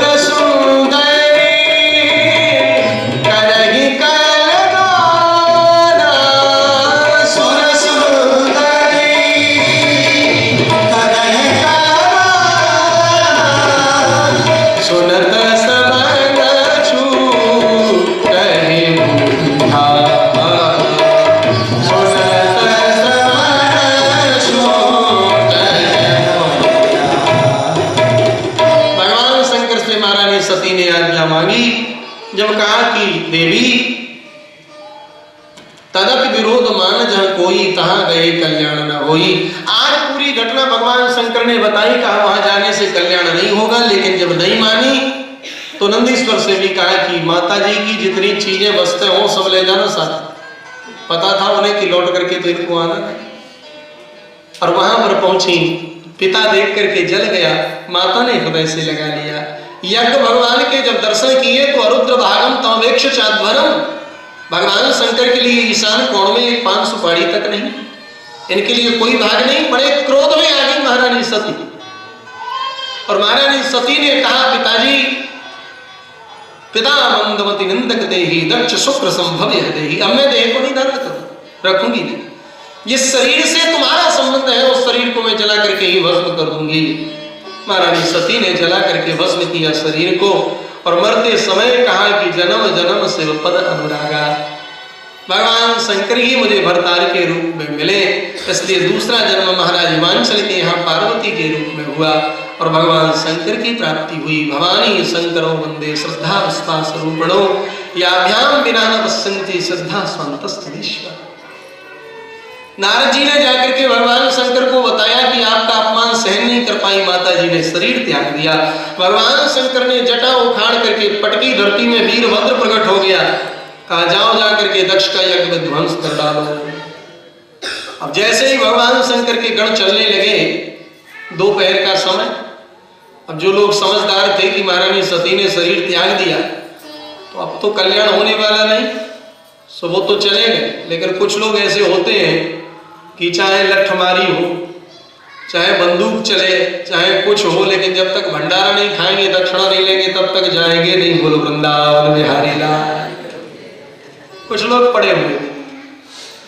जब कहा कि देवी तदप विरोध मान जहां कोई तहां गए कल्याण न होई। आज पूरी घटना भगवान शंकर ने बताई, कहा वहां जाने से कल्याण नहीं होगा। लेकिन जब नहीं मानी तो नंदीश्वर से भी कहा कि माता जी की जितनी चीजें वस्तें हो सब ले जाना साथ। पता था उन्हें कि लौट करके तो इनको आना है। और वहां पर पहुंची, पिता देख करके जल गया, माता ने हृदय से लगा लिया। यज्ञ भगवान के जब दर्शन किए तो अरुद्र भागम तमेक्ष चाध्वरम, भगवान शंकर के लिए ईशान कोण में एक पान सुपारी तक नहीं, इनके लिए कोई भाग नहीं। बड़े क्रोध में आ गई महारानी सती। और महारानी सती ने कहा, पिताजी, पिता मंदमति निंदक देहि दक्ष शुक्र संभव्य देहि। अब मैं देह को नहीं धारण रखूंगी नहीं, जिस शरीर से तुम्हारा संबंध है उस शरीर को मैं जला करके ही भस्म कर दूंगी। महारानी सती ने जला करके भस्म किया शरीर को और मरते समय कहा कि जन्म जन्म से पद अनुरागा, भगवान शंकर ही मुझे भरतार के रूप में मिले, इसलिए दूसरा जन्म महाराज हिमांचल के यहाँ पार्वती के रूप में हुआ और भगवान शंकर की प्राप्ति हुई। भवानी शंकरो वंदे श्रद्धा विश्वास रूपणो, याभ्याम बिना न पश्यन्ति श्रद्धा स्वान्तस्तदेश्वर। नारद जी ने जाकर के भगवान शंकर को बताया कि आपका अपमान सहन नहीं कर पाई माता जी ने शरीर त्याग दिया। भगवान शंकर ने जटा उखाड़ करके पटकी धरती में वीरभद्र प्रकट हो गया। कहा जाओ जाकर के दक्ष का यज्ञ में ध्वंस कर डालो। अब जैसे ही भगवान शंकर के गण चलने लगे, दोपहर का समय, अब जो लोग समझदार थे कि महारानी सती ने शरीर त्याग दिया तो अब तो कल्याण होने वाला नहीं, सो वो तो चले गए। लेकिन कुछ लोग ऐसे होते हैं कि चाहे लठमारी हो, चाहे बंदूक चले, चाहे कुछ हो, लेकिन जब तक भंडारा नहीं खाएंगे, दक्षिणा नहीं लेंगे, तब तक जाएंगे नहीं। बोलो वृंदावन बिहारी लाल। कुछ लोग पड़े हुए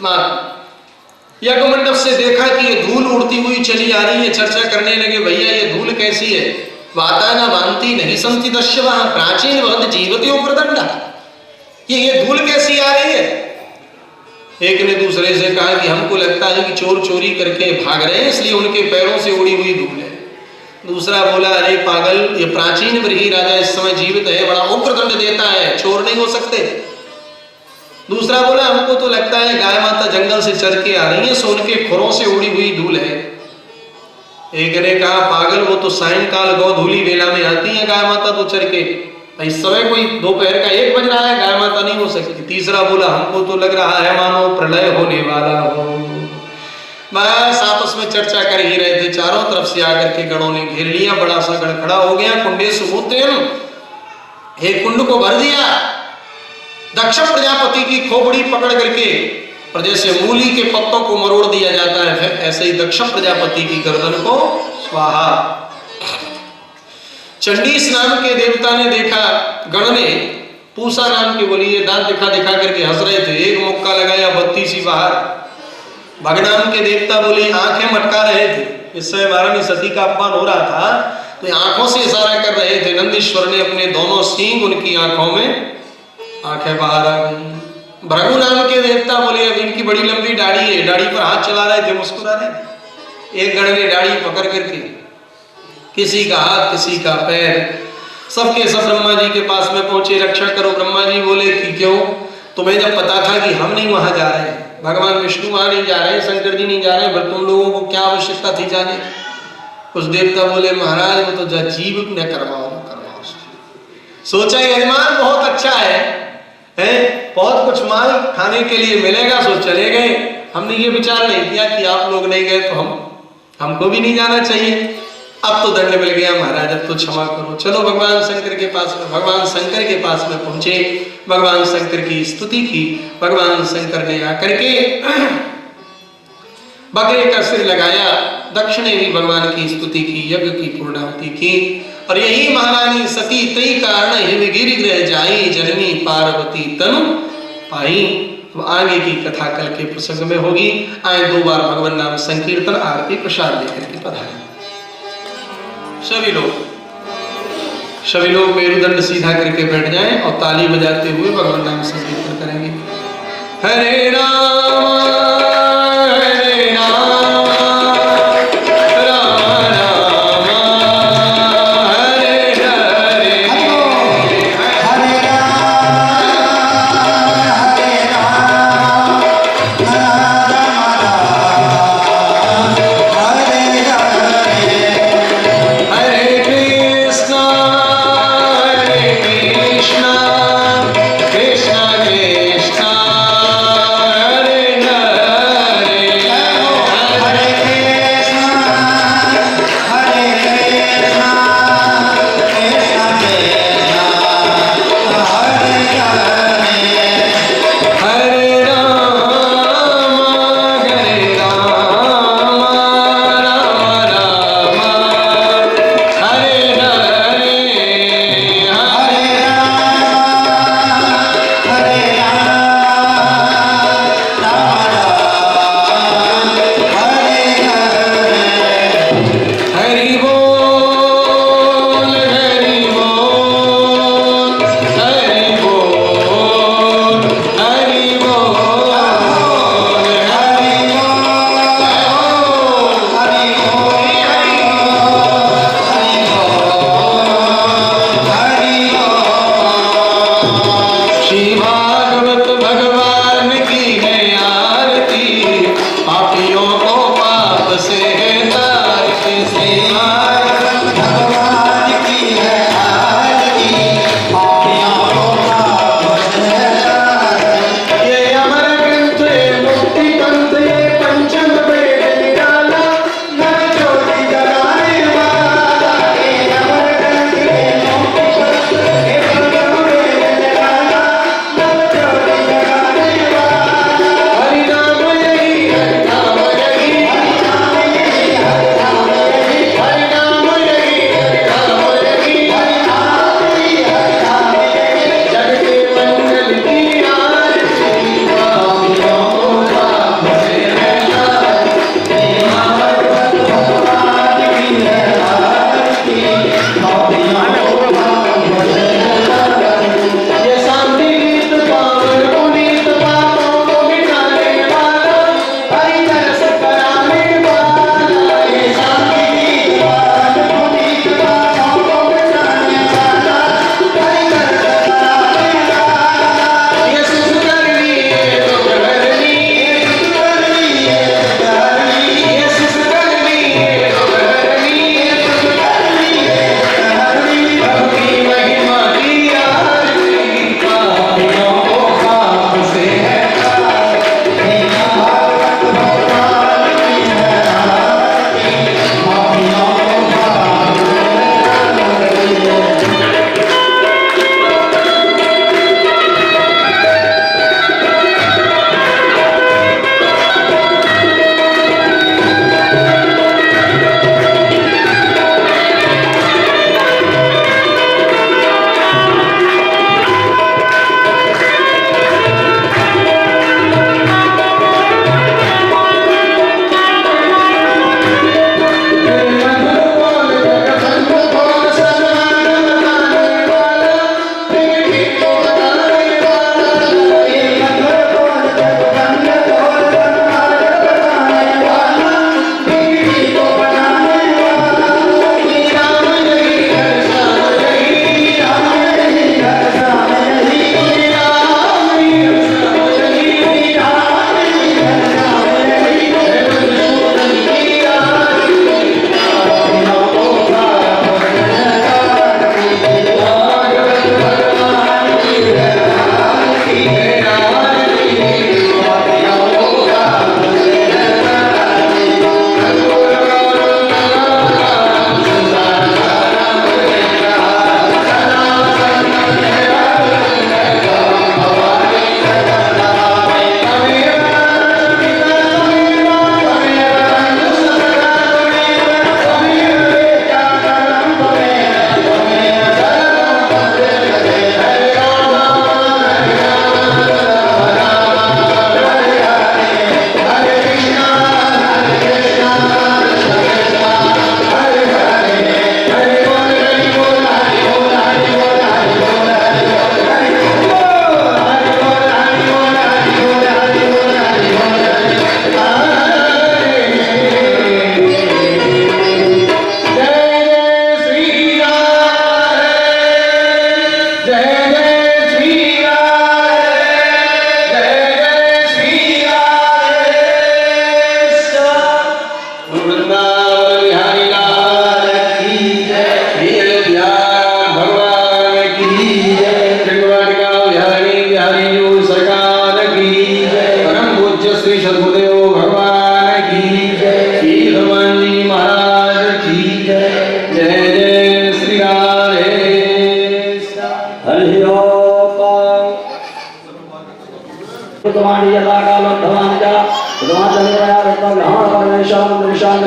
मां यज्ञ मंडप से देखा कि ये धूल उड़ती हुई चली आ रही है, चर्चा करने लगे, भैया ये धूल कैसी है? वाता न वांति नहीं संति दश्यवा प्राचीन वहत जीवत्यो प्रदंडा, ये धूल कैसी आ रही है? एक ने दूसरे से कहा कि हमको लगता है कि चोर चोरी करके भाग रहे हैं, इसलिए उनके पैरों से उड़ी हुई धूल है। दूसरा बोला, अरे पागल, ये प्राचीन ब्रही राजा इस समय जीवित है, बड़ा उग्रदंड देता है, चोर नहीं हो सकते। दूसरा बोला, हमको तो लगता है गाय माता जंगल से चर के आ रही है, सो उनके खुरों से उड़ी हुई धूल है। एक ने कहा, पागल, वो तो सायंकाल गौधूली वेला में आती है गाय माता तो चर के, इस समय कोई दोपहर का 1 बज रहा है, गाय माता नहीं हो सकती। तीसरा बोला, हमको तो लग रहा है मानो प्रलय होने वाला हो। बस आपस में चर्चा कर ही रहे थे, चारों तरफ से आकर के गणों ने घेर लिया, बड़ा सा गण खड़ा हो गया। कुंडे सुबूतेन, एक कुंड को भर दिया, दक्ष प्रजापति की खोपड़ी पकड़ करके, और जैसे मूली के पत्तों को मरोड़ दिया जाता है, फिर ऐसे ही दक्ष प्रजापति की गर्दन को स्वाहा। चंडीस नाम के देवता ने देखा, गण ने पूसा नाम के बोली, ये दांत दिखा दिखा करके हंस रहे थे, एक मुक्का लगाया, बत्ती सी बाहर। भग नाम के देवता बोली, आंखें मटका रहे थे, इस समय महारानी सती का अपमान हो रहा था, तो आंखों से इशारा कर रहे थे। नंदीश्वर ने अपने दोनों सींग उनकी आंखों में, आंखें बाहर आ गई। भृगु नाम के देवता बोले, अब इनकी बड़ी लंबी दाढ़ी है, दाढ़ी पर हाथ चला रहे थे, मुस्कुरा रहे। एक गण ने दाढ़ी पकड़ करके, किसी का हाथ, किसी का पैर, सबके सब ब्रह्मा जी के पास में पहुंचे, रक्षा करो। ब्रह्मा जी बोले कि क्यों? तुम्हें जब पता था कि हम नहीं वहां जा रहे हैं, भगवान विष्णु वहां नहीं जा रहे, शंकर जी नहीं जा रहे, पर तुम लोगों को क्या आवश्यकता थी जाने? कुछ देवता बोले, महाराज वो तो जीव न करवाओ। सोचा यजमान बहुत अच्छा है, बहुत कुछ माल खाने के लिए मिलेगा, सो चले गए। हमने ये विचार नहीं किया कि आप लोग नहीं गए तो हमको भी नहीं जाना चाहिए। अब तो दंड मिल गया महाराज, अब तो क्षमा करो, चलो भगवान शंकर के पास में। भगवान शंकर के पास में पहुंचे, भगवान शंकर की स्तुति की। भगवान शंकर ने आकर के बकरे का सिर लगाया, दक्ष ने भी भगवान की स्तुति की, यज्ञ की पूर्णाहुति की। और यही महारानी सती तई कारण हिमगिरि गृह जाई, जननी पार्वती तनु पाई। तो आगे की कथा कल के प्रसंग में होगी। आए 2 बार भगवान नाम संकीर्तन, आरती प्रसाद लेकर के पधारें। सभी लोग मेरुदंड सीधा करके बैठ जाएं और ताली बजाते हुए भगवान नाम संकीर्तन करेंगे। हरे राम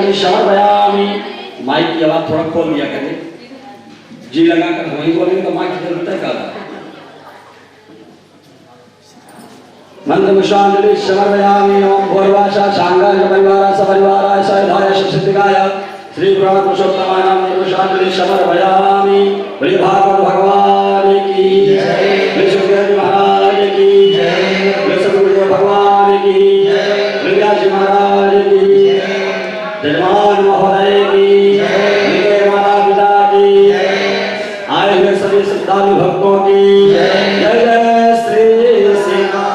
पुष्पांजलि समर्पयामि। माइक की आवाज थोड़ा खोल दिया करें, जी लगाकर वही बोलेंगे तो माइक जरूरत है का। मंत्र पुष्पांजलि समर्पयामि। ओम भूर्वासा सांगाय परिवाराय सपरिवाराय सहिताय सिद्धिकाय श्री प्रणव पुरुषोत्तमाय नमः। पुष्पांजलि समर्पयामि। बोलिए भागवत भगवान की जय, बोलिए सुखदेव महाराज की जय, बोलिए सतगुरुदेव भगवान की जय, बोलिए व्यास जी महाराज की जय, जजमान महोदय की जय, मेरे माता पिता की जय, आए हुए सभी श्रद्धालु भक्तों की जय। जय जय श्री सीता।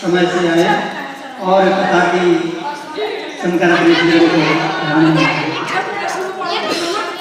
समय से आए और कथा की सुनकर अपने जीवन को